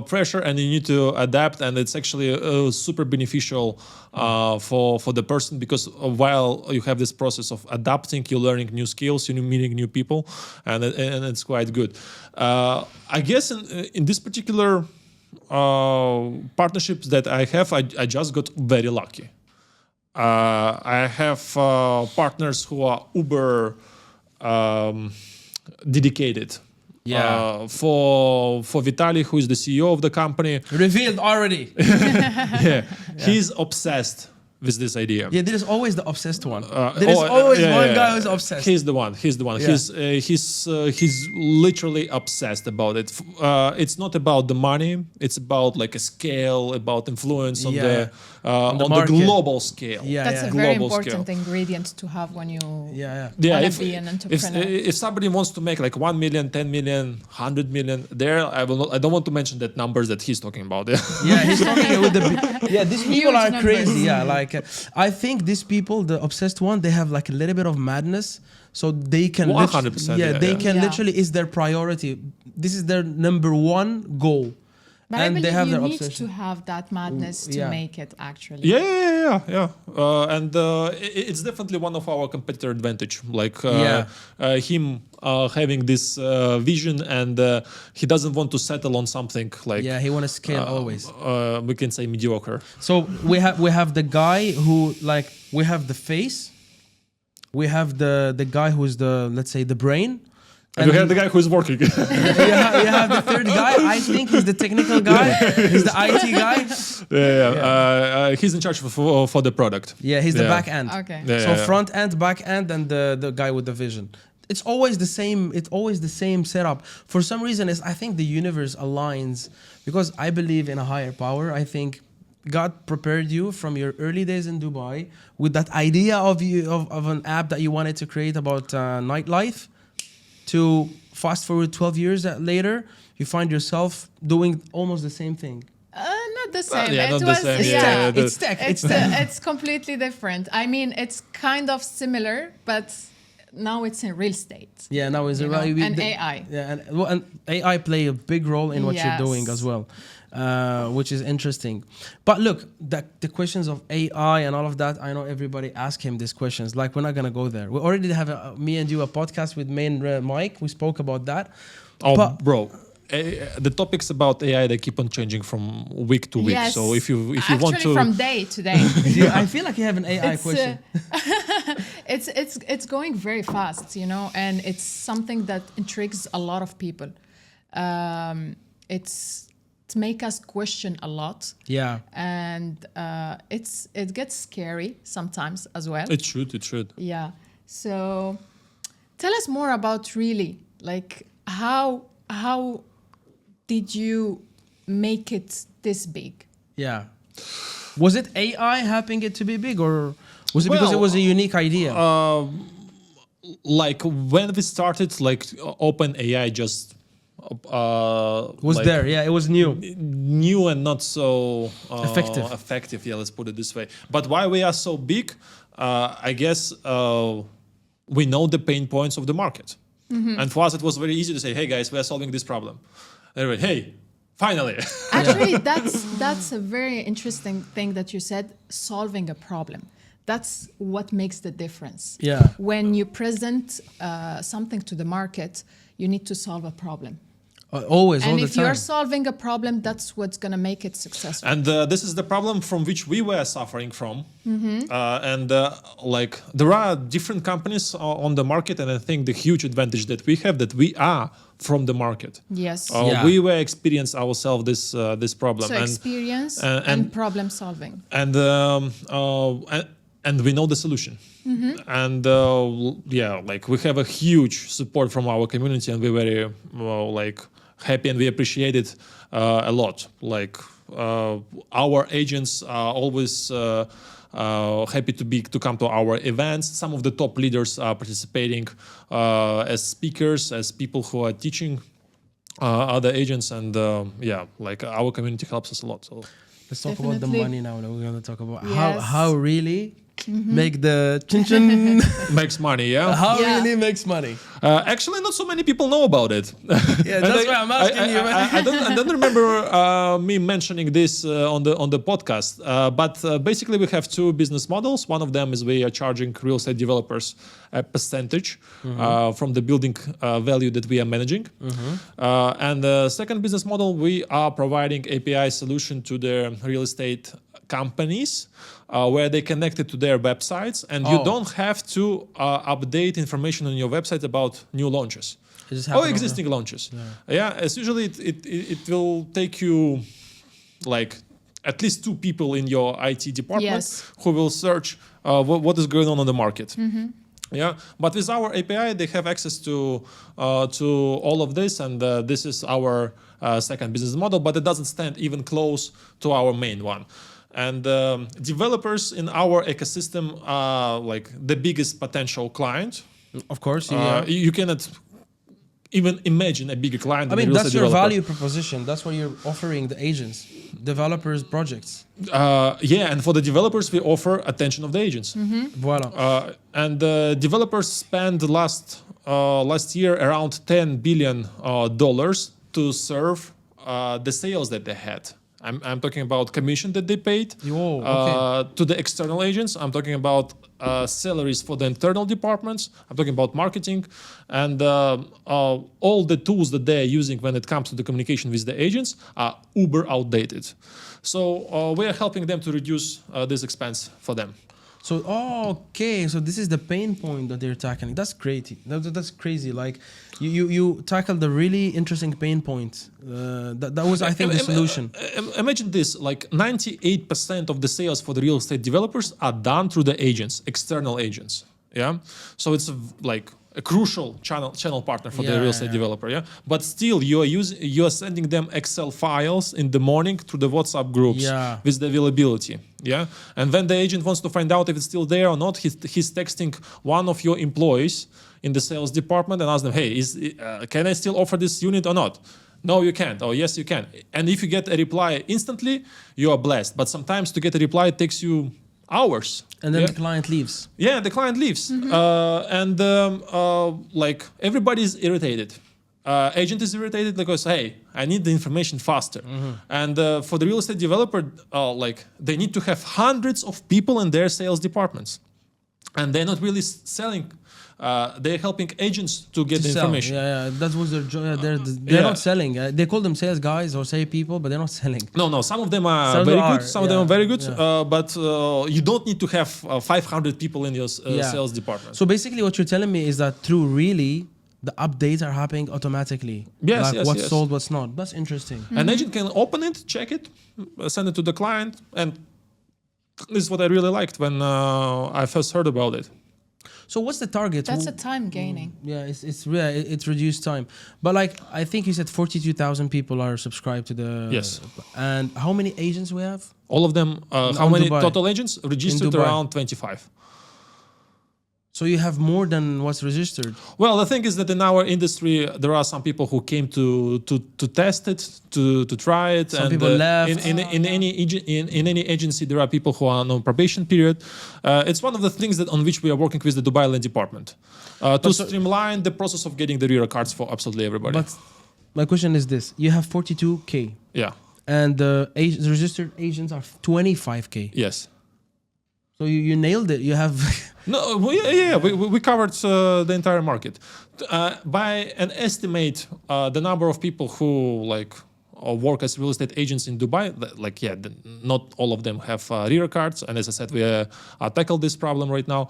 pressure and you need to adapt, and it's actually super beneficial for the person, because while you have this process of adapting, you're learning new skills, you're meeting new people, and it's quite good. I guess in this particular partnerships that I have, I just got very lucky. I have partners who are uber dedicated. Yeah. For Vitaly, who is the CEO of the company, Revealed already. yeah, he's obsessed with this idea. Yeah, there is always the obsessed one. There is always one guy who's obsessed. He's the one. Yeah. He's literally obsessed about it. It's not about the money. It's about like a scale, about influence on the market. global scale. Yeah, That's a yeah. very Global important scale. ingredient to have when you Yeah, Yeah, wanna if, be an entrepreneur. if somebody wants to make like 1 million, 10 million, 100 million, there I will not. I don't want to mention that numbers that he's talking about. yeah. He's talking with the. Yeah, these people Huge are numbers. crazy. Yeah, like I think these people, the obsessed one, they have like a little bit of madness, so they can. 100%, Yeah, yeah, they yeah. can Yeah. literally is their priority. This is their number one goal, But I and believe they have you their need obsession. to have that madness to Yeah. make it actually. Yeah. And it's definitely one of our competitor advantage. Like him having this vision, and he doesn't want to settle on something like Yeah, he want to scale always. we can say mediocre. So we have the guy who like we have the face, we have the guy who's the, let's say, the brain, And you have the guy who's working. you have the third guy. I think he's the technical guy. He's the IT guy. He's in charge for the product. Yeah, he's the back end. Okay. Yeah, So yeah. front end, back end, and the guy with the vision. It's always the same. It's always the same setup. For some reason, I think the universe aligns, because I believe in a higher power. I think God prepared you from your early days in Dubai with that idea of an app that you wanted to create about nightlife. To fast forward 12 years later, you find yourself doing almost the same thing. Not the same. yeah, It not the was, same. It's Yeah, tech. It's tech. It's tech. It's completely different. I mean, it's kind of similar, but now it's in real estate. Yeah, now it's You know, and AI. Yeah, and AI play a big role in what you're doing Yes. as well, which is interesting. But look, the questions of AI and all of that, I know everybody ask him these questions. Like, we're not gonna go there. We already have me and you a podcast with main Mike. We spoke about that. Oh, But- bro. The topics about AI, they keep on changing from week to week. Yes. So if you Actually, want to, from day to day. Yeah, I feel like you have an AI It's, question. it's going very fast, you know, and it's something that intrigues a lot of people. It's to make us question a lot, Yeah. and it gets scary sometimes as well. it should. Yeah. So tell us more about really like how did you make it this big? Yeah. Was it AI helping it to be big, or was it because it Well, was a unique idea? Like when we started, like Open AI just was like, there? Yeah, it was new. new and not so Effective. Yeah, let's put it this way. But why we are so big, I guess we know the pain points of the market. And for us, it was very easy to say, hey guys, we are solving this problem. Anyway, hey, finally. Actually, that's a very interesting thing that you said, solving a problem. That's what makes the difference. Yeah. When you present something to the market, you need to solve a problem. Always, all And the if time. you're solving a problem, that's what's going to make it successful. And this is the problem from which we were suffering from. Like there are different companies on the market, and I think the huge advantage that we have that we are from the market. Yes. Yeah. We were experience ourselves this problem. So experience and- and problem solving. And we know the solution. And yeah, like we have a huge support from our community, and we're very like happy, and we appreciate it a lot. Like our agents are always happy to come to our events. Some of the top leaders are participating as speakers, as people who are teaching other agents, and like our community helps us a lot. So Let's talk about the Definitely. money now. We're going to talk about Yes. how really make the chin chin. makes money, yeah. How Yeah. really makes money. Actually, not so many people know about it. Yeah, that's why I'm asking you. I don't remember me mentioning this on the podcast. But basically, we have two business models. One of them is we are charging real estate developers a percentage from the building value that we are managing. And the second business model, we are providing API solution to the real estate companies where they connect it to their websites, and you don't have to update information on your website about new launches It just or happened existing launches. Yeah, as usually it will take you like at least two people in your IT department Yes. who will search what is going on the market. Yeah, but with our API, they have access to all of this, and this is our second business model. But it doesn't stand even close to our main one. And developers in our ecosystem are like the biggest potential client. Of course, yeah. You cannot even imagine a bigger client. I than a mean, real that's estate your developer. value proposition. That's what you're offering the agents, developers, projects. Yeah, and for the developers, we offer attention of the agents. Voila. And developers spent last year around $10 billion to serve the sales that they had. I'm talking about commission that they paid to the external agents. I'm talking about salaries for the internal departments. I'm talking about marketing and all the tools that they're using when it comes to the communication with the agents are uber outdated. So we are helping them to reduce this expense for them. So, okay. So this is the pain point that they're tackling. That's crazy. That's crazy. Like you tackled the really interesting pain point. That was, I think, the solution. Imagine this: like 98% of the sales for the real estate developers are done through the agents, external agents. Yeah. So it's like a crucial channel partner for the real estate developer. Yeah. But still, you are sending them Excel files in the morning through the WhatsApp groups with the availability. Yeah. And when the agent wants to find out if it's still there or not, he's texting one of your employees in the sales department and ask them, hey, can I still offer this unit or not? No, you can't. Oh, yes, you can. And if you get a reply instantly, you are blessed. But sometimes to get a reply, it takes you hours. And then the client leaves. Yeah, the client leaves. Like everybody is irritated. Agent is irritated because, hey, I need the information faster. And for the real estate developer, like they need to have hundreds of people in their sales departments. And they're not really selling. They're helping agents to get the information. Yeah, that was their job. They're not selling. They call them sales guys or sales people, but they're not selling. No. Some of them are very good. Some of them are very good. But you don't need to have 500 people in your sales department. So basically, what you're telling me is that through really, the updates are happening automatically. Yes, like what's sold, what's not. That's interesting. An agent can open it, check it, send it to the client, and this is what I really liked when I first heard about it. So what's the target? That's a time gaining. Yeah, it's reduced time. But like I think you said 42,000 people are subscribed to the Yes. And how many agents we have? All of them. How many Dubai. total agents registered? Dubai. Around 25. So you have more than what's registered. Well, the thing is that in our industry, there are some people who came to test it, to try it. Some people left. In any agency, there are people who are on probation period. It's one of the things that on which we are working with the Dubai Land Department to streamline the process of getting the RERA cards for absolutely everybody. But my question is this: you have 42K. Yeah. And the registered agents are 25K. Yes. So you nailed it. You have. No, we covered the entire market. By an estimate, the number of people who work as real estate agents in Dubai, not all of them have RERA cards. And as I said, we tackle this problem right now.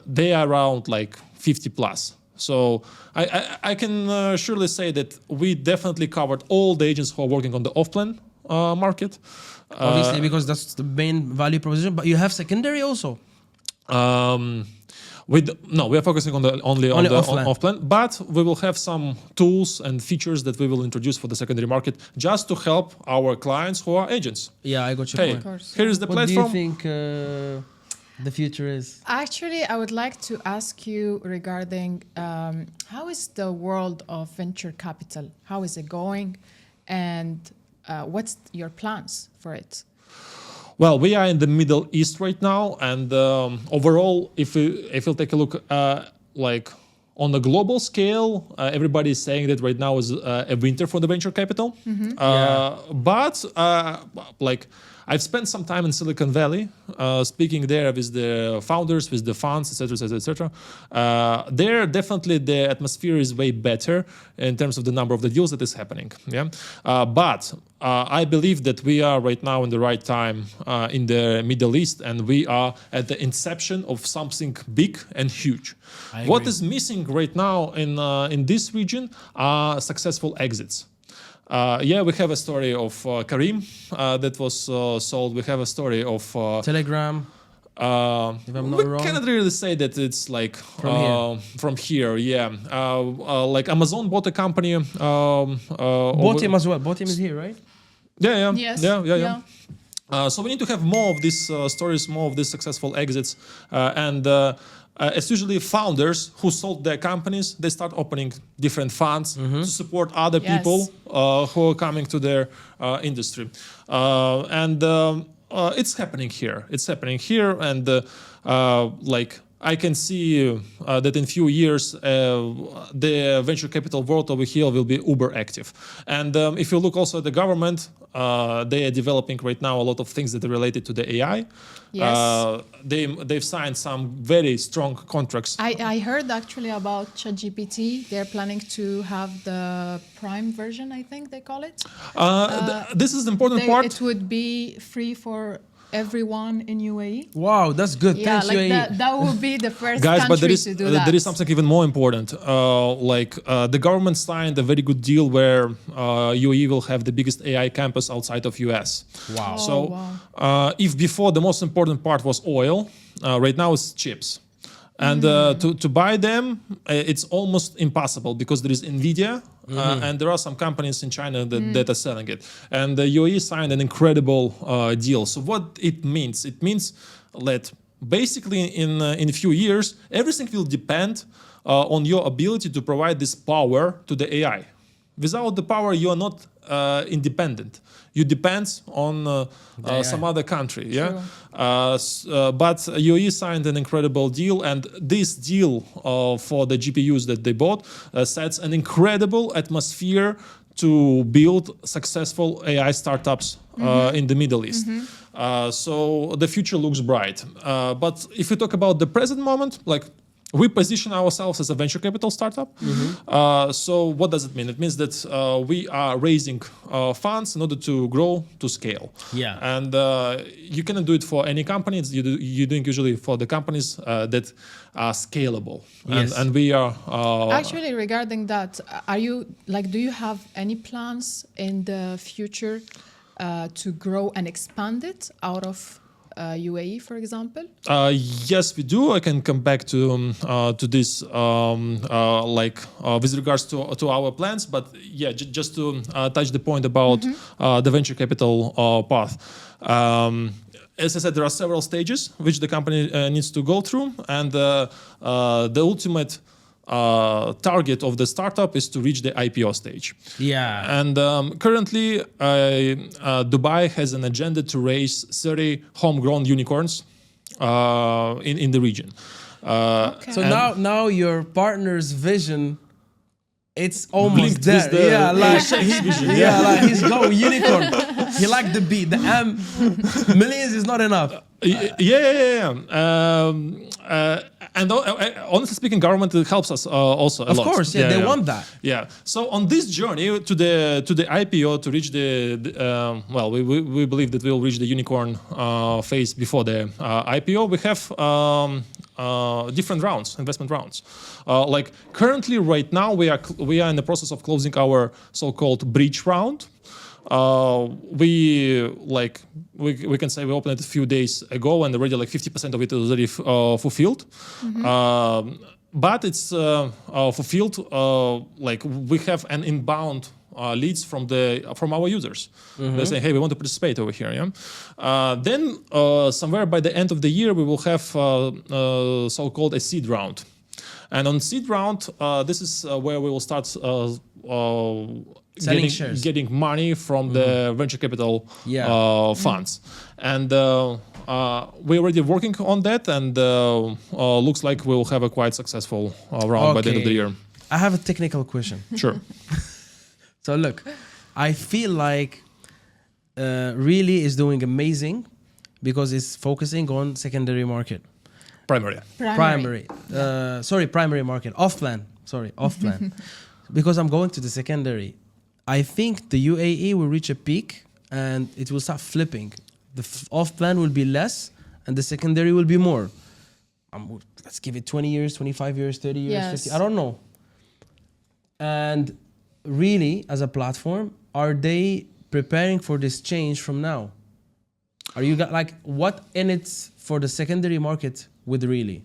They are around 50 plus. So I can surely say that we definitely covered all the agents who are working on the off-plan market. Obviously, because that's the main value proposition. But you have secondary also. We are focusing on only on the off-plan, but we will have some tools and features that we will introduce for the secondary market just to help our clients who are agents. Yeah, I got your point. Here is the What platform. do you think? the future is? Actually, I would like to ask you regarding how is the world of venture capital? How is it going? And what's your plans for it? Well, we are in the Middle East right now, and overall, if you take a look, like on the global scale, everybody is saying that right now is a winter for the venture capital. But like I've spent some time in Silicon Valley, speaking there with the founders, with the funds, etc., etc., etc. There, definitely, the atmosphere is way better in terms of the number of the deals that is happening. Yeah, but I believe that we are right now in the right time in the Middle East, and we are at the inception of something big and huge. What is missing right now in this region are successful exits. We have a story of Karim that was sold. We have a story of Telegram. If I'm not wrong. We cannot really say that it's like from here. Yeah, like Amazon bought a company. Bought him as well. Bought him is here, right? Yeah. Yes. Yeah. So we need to have more of these stories, more of these successful exits, and it's usually founders who sold their companies. They start opening different funds to support other people who are coming to their industry, and it's happening here. It's happening here, and like I can see that in few years the venture capital world over here will be uber active. And if you look also at the government, they are developing right now a lot of things that are related to the AI. Yes. They've signed some very strong contracts. I heard actually about ChatGPT. They're planning to have the Prime version, I think they call it. This is the important part. It would be free for everyone in UAE. Wow, that's good. Yeah, Thanks, like UAE. that would be the first Guys, country but to do that. there is something even more important. The government signed a very good deal where UAE will have the biggest AI campus outside of US. Wow. If before the most important part was oil, right now it's chips. And to buy them, it's almost impossible because there is NVIDIA and there are some companies in China that are selling it. And the UAE signed an incredible deal. So what it means? It means that basically in a few years, everything will depend on your ability to provide this power to the AI. Without the power, you are not independent. You depend on some other country. Yeah, but UAE signed an incredible deal, and this deal for the GPUs that they bought sets an incredible atmosphere to build successful AI startups in the Middle East. So the future looks bright. But if you talk about the present moment, like, we position ourselves as a venture capital startup. So what does it mean? It means that we are raising funds in order to grow to scale. Yeah. And you cannot do it for any company. You're doing usually for the companies that are scalable. Yes. And we are... Actually, regarding that, are you like, do you have any plans in the future to grow and expand it out of UAE, for example? Yes, we do. I can come back to this with regards to our plans. But yeah, just to touch the point about the venture capital path. As I said, there are several stages which the company needs to go through, and the ultimate target of the startup is to reach the IPO stage. Yeah. And currently, Dubai has an agenda to raise 30 homegrown unicorns in the region. Okay. So now your partner's vision, it's almost Linked there. with the Yeah, like Shekd's vision, like he's going unicorn. He liked the beat. The M, millions is not enough. And honestly speaking, government helps us also a lot. Of course, they want that. Yeah. So on this journey to the IPO, to reach we believe that we'll reach the unicorn phase before the IPO. We have different rounds, investment rounds. Like currently, right now, we are in the process of closing our so-called bridge round. We can say we opened it a few days ago, and already like 50% of it is already fulfilled. But it's fulfilled. Like we have an inbound leads from our users. They say, hey, we want to participate over here. Yeah. Then somewhere by the end of the year, we will have so-called a seed round. And on seed round, this is where we will start getting money from the venture capital funds. And we're already working on that, and looks like we'll have a quite successful round by the end of the year. I have a technical question. Sure. So look, I feel like really is doing amazing because it's focusing on secondary market. Primary. Primary market. Off-plan. Sorry, off-plan. Because I'm going to the secondary. I think the UAE will reach a peak and it will start flipping. The off-plan will be less and the secondary will be more. Let's give it 20 years, 25 years, 30 years, Yes. 50. I don't know. And really, as a platform, are they preparing for this change from now? Are you like what in it for the secondary market with really?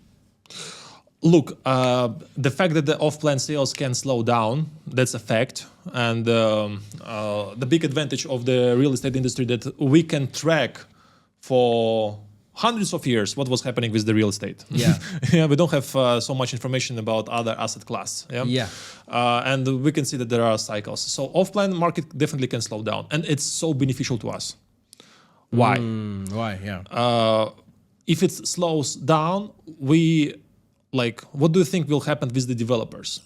Look, the fact that the off-plan sales can slow down, that's a fact. And the big advantage of the real estate industry that we can track for hundreds of years what was happening with the real estate. Yeah. Yeah, we don't have so much information about other asset class. Yeah. And we can see that there are cycles. So off-plan market definitely can slow down. And it's so beneficial to us. Why? Why? Yeah. If it slows down, what do you think will happen with the developers?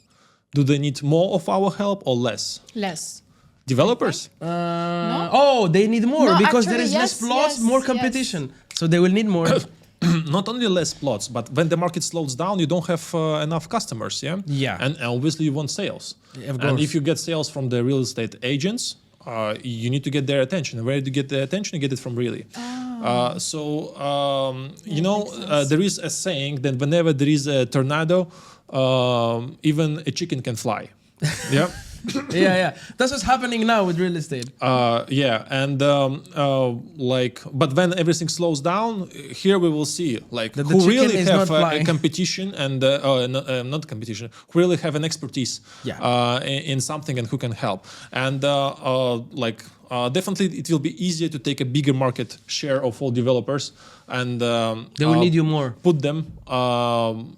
Do they need more of our help or less? Less. Developers? No? Oh, they need more No, because actually, there is less yes, plots, yes, more yes. competition. So they will need more. Not only less plots, but when the market slows down, you don't have enough customers. Yeah. Yeah. And obviously you want sales. Of And course. if you get sales from the real estate agents, you need to get their attention. And where do you get the attention? You get it from really. There is a saying that whenever there is a tornado, even a chicken can fly. Yeah. yeah. That's what's happening now with real estate. But when everything slows down, here we will see That the who chicken really is have not a flying. competition and not competition, who really have an expertise in something and who can help. And definitely it will be easier to take a bigger market share of all developers and They will need you more. put them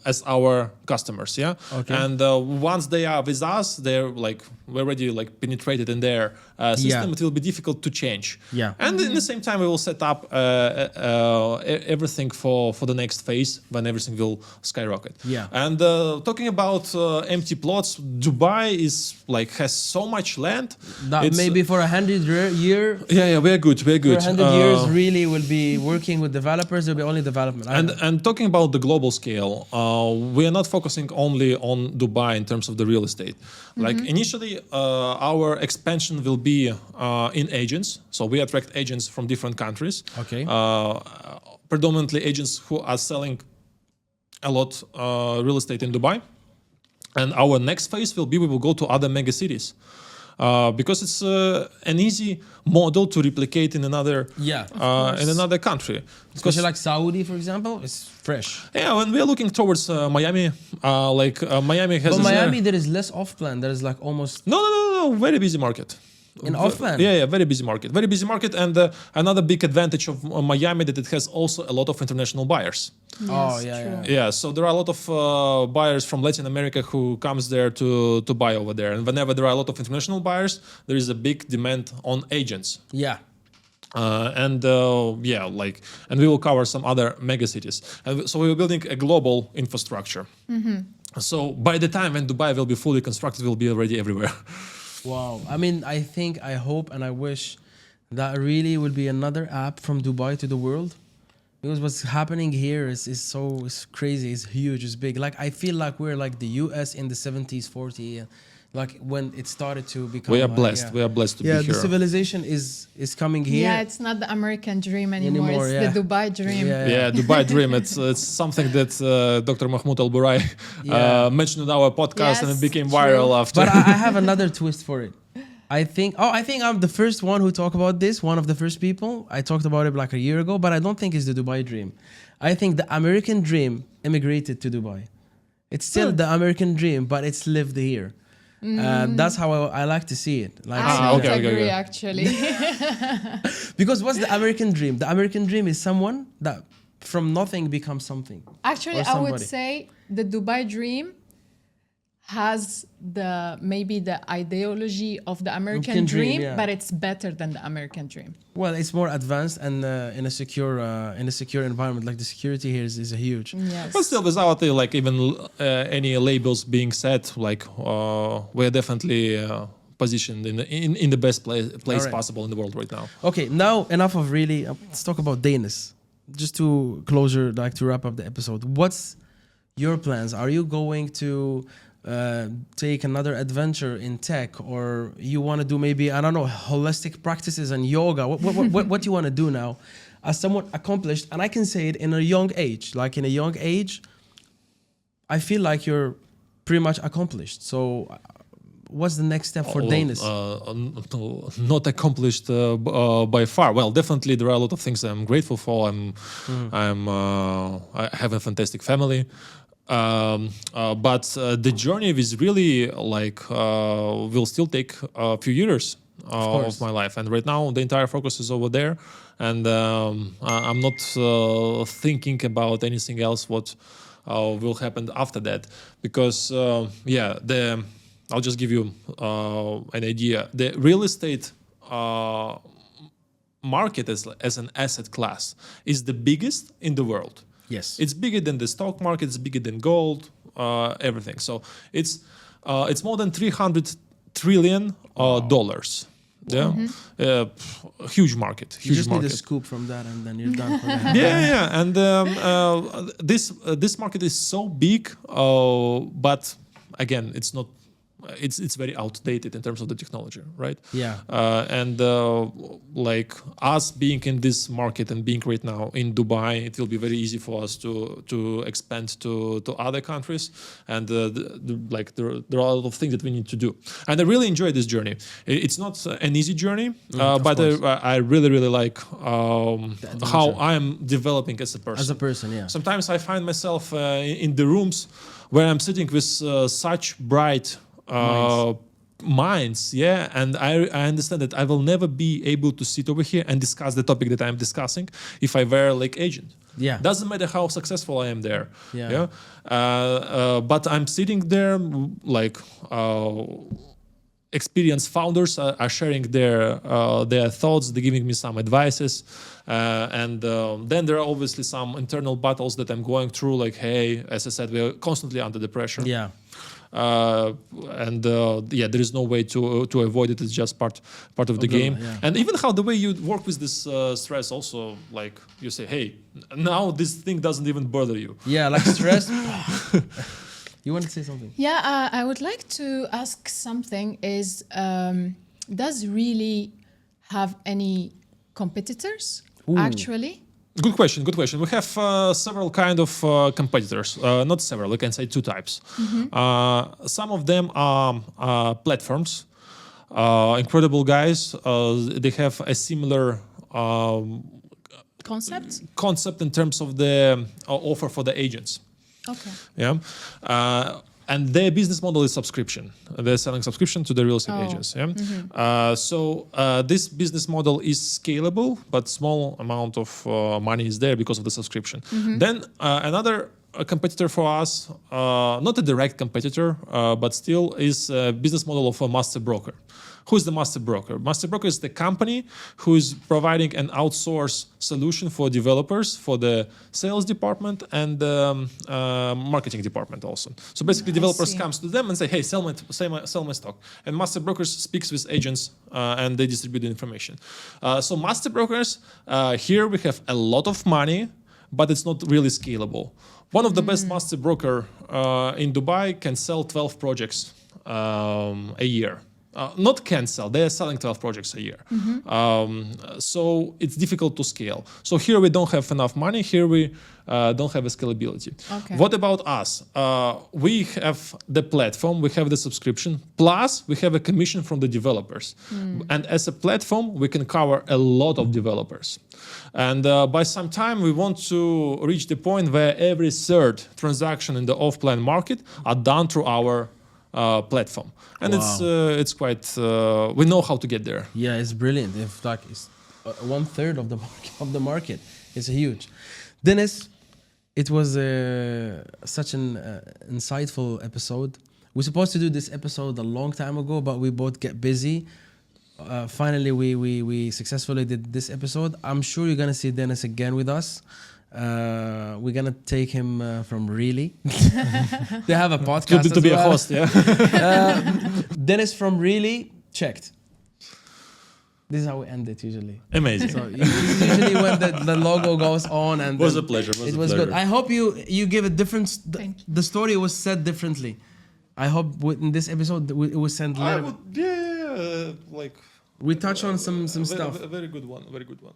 as our customers. Yeah. Okay. And once they are with us, they're we're already penetrated in their system. It will be difficult to change. Yeah. And in the same time, we will set up everything for the next phase when everything will skyrocket. Yeah. And talking about empty plots, Dubai is has so much land. That maybe for 100 year. Yeah, we're good. We're good. For 100 years, really will be working with developers. There'll be only development. And talking about the global scale, we are not focusing only on Dubai in terms of the real estate. Initially, our expansion will be in agents. So we attract agents from different countries. Okay. Predominantly agents who are selling a lot real estate in Dubai. And our next phase will be we will go to other mega cities. Because it's an easy model to replicate in another country. Especially like Saudi, for example, it's fresh. Yeah, when we are looking towards Miami, Miami has. But Miami, there is less off-plan. There is almost No, very busy market. in off-plan. Yeah, very busy market. Very busy market, and another big advantage of Miami that it has also a lot of international buyers. Oh, Yes, yeah, true. yeah. Yeah, so there are a lot of buyers from Latin America who comes there to buy over there, and whenever there are a lot of international buyers, there is a big demand on agents. Yeah. And we will cover some other mega cities. And so we're building a global infrastructure. So by the time when Dubai will be fully constructed, we'll be already everywhere. Wow. I mean, I hope and I wish that really will be another app from Dubai to the world. Because what's happening here is crazy, it's huge, it's big. I feel like we're like the US in the 70s, 40s, when it started to become. We are blessed. We are blessed to be here. Yeah, the civilization is coming here. Yeah, it's not the American dream anymore. It's the Dubai dream. Yeah, Dubai dream. It's something that Dr. Mahmoud Al Burai mentioned in our podcast, and it became viral after. But I have another twist for it. I think I'm the first one who talk about this. One of the first people. I talked about it a year ago, but I don't think it's the Dubai dream. I think the American dream immigrated to Dubai. It's still the American dream, but it's lived here. That's how I like to see it. Like, I see don't okay, that. okay, agree, okay. actually. Because what's the American dream? The American dream is someone that from nothing becomes something. Actually, Or I would somebody. say the Dubai dream has maybe the ideology of the American American dream, dream, yeah. but it's better than the American dream. Well, it's more advanced and in a secure environment. Like the security here is a huge. Yes. But still, without like even any labels being set, like we're definitely positioned in the best place Alright. possible in the world right now. Okay, now enough of really. Let's talk about Danis. Just to closure, like to wrap up the episode. What's your plans? Are you going to take another adventure in tech, or you want to do maybe, I don't know, holistic practices and yoga? What do you want to do now as someone accomplished? And I can say it in a young age. Like in a young age, I feel like you're pretty much accomplished. So what's the next step for Danis? Not accomplished by far. Well, definitely there are a lot of things I'm grateful for. I have a fantastic family. But the journey is really like will still take a few years of my life, and right now the entire focus is over there, and I'm not thinking about anything else what will happen after that, because I'll just give you an idea. The real estate market as an asset class is the biggest in the world. Yes. It's bigger than the stock market. It's bigger than gold. Everything. So it's more than $300 trillion dollars. Yeah, huge market. Huge You just market. need a scoop from that, and then you're done for that. Yeah. And this market is so big, but again, it's not. It's very outdated in terms of the technology, right? Yeah. Like us being in this market and being right now in Dubai, it will be very easy for us to expand to other countries, and like there are a lot of things that we need to do. And I really enjoy this journey. It's not an easy journey, but I really like how I am developing as a person. As a person, yeah. Sometimes I find myself in the rooms where I'm sitting with such bright minds, yeah, and I understand that I will never be able to sit over here and discuss the topic that I'm discussing if I were like agent. Yeah. Doesn't matter how successful I am there. Yeah. But I'm sitting there like experienced founders are sharing their thoughts. They're giving me some advices, and then there are obviously some internal battles that I'm going through. Like, hey, as I said, we're constantly under the pressure. Yeah. There is no way to avoid it. It's just part of the game. Yeah. And even how the way you work with this stress, also, like you say, hey, now this thing doesn't even bother you. Yeah, like stress. You want to say something? Yeah, I would like to ask something is, does really have any competitors, actually? Good question. We have several kind of competitors. Not several, we can say two types. Some of them are platforms. Incredible guys. They have a similar concept in terms of the offer for the agents. Okay. Yeah. And their business model is subscription. They're selling subscription to the real estate agents. Yeah. So this business model is scalable, but small amount of money is there because of the subscription. Then another competitor for us, not a direct competitor, but still is a business model of a master broker. Who's the master broker? Master broker is the company who is providing an outsourced solution for developers, for the sales department and the marketing department also. So basically, developers comes to them and say, "Hey, sell my stock." And master brokers speaks with agents and they distribute the information. So master brokers, here we have a lot of money, but it's not really scalable. One of the best master broker in Dubai can sell 12 projects a year. Not can sell, they are selling 12 projects a year. So it's difficult to scale. So here we don't have enough money, here we don't have a scalability. Okay. What about us? We have the platform, we have the subscription, plus we have a commission from the developers. And as a platform, we can cover a lot of developers. And by some time, we want to reach the point where every third transaction in the offline market are done through our platform, and Wow. it's quite. We know how to get there. Yeah, it's brilliant. If like it's 1/3 of the of the market, it's huge. Dennis, it was such an insightful episode. We're supposed to do this episode a long time ago, but we both get busy. Finally, we successfully did this episode. I'm sure you're gonna see Dennis again with us. We're gonna take him from Really. They have a podcast To be as a well. host, yeah. Dennis from Really, Chekd. This is how we end it usually. Amazing. So usually when the logo goes on and Was then a pleasure. it was good. I hope you give a different. Thank you. The story was said differently. I hope in this episode it was sent. I would, like We touch on some stuff. A very good one. Very good one.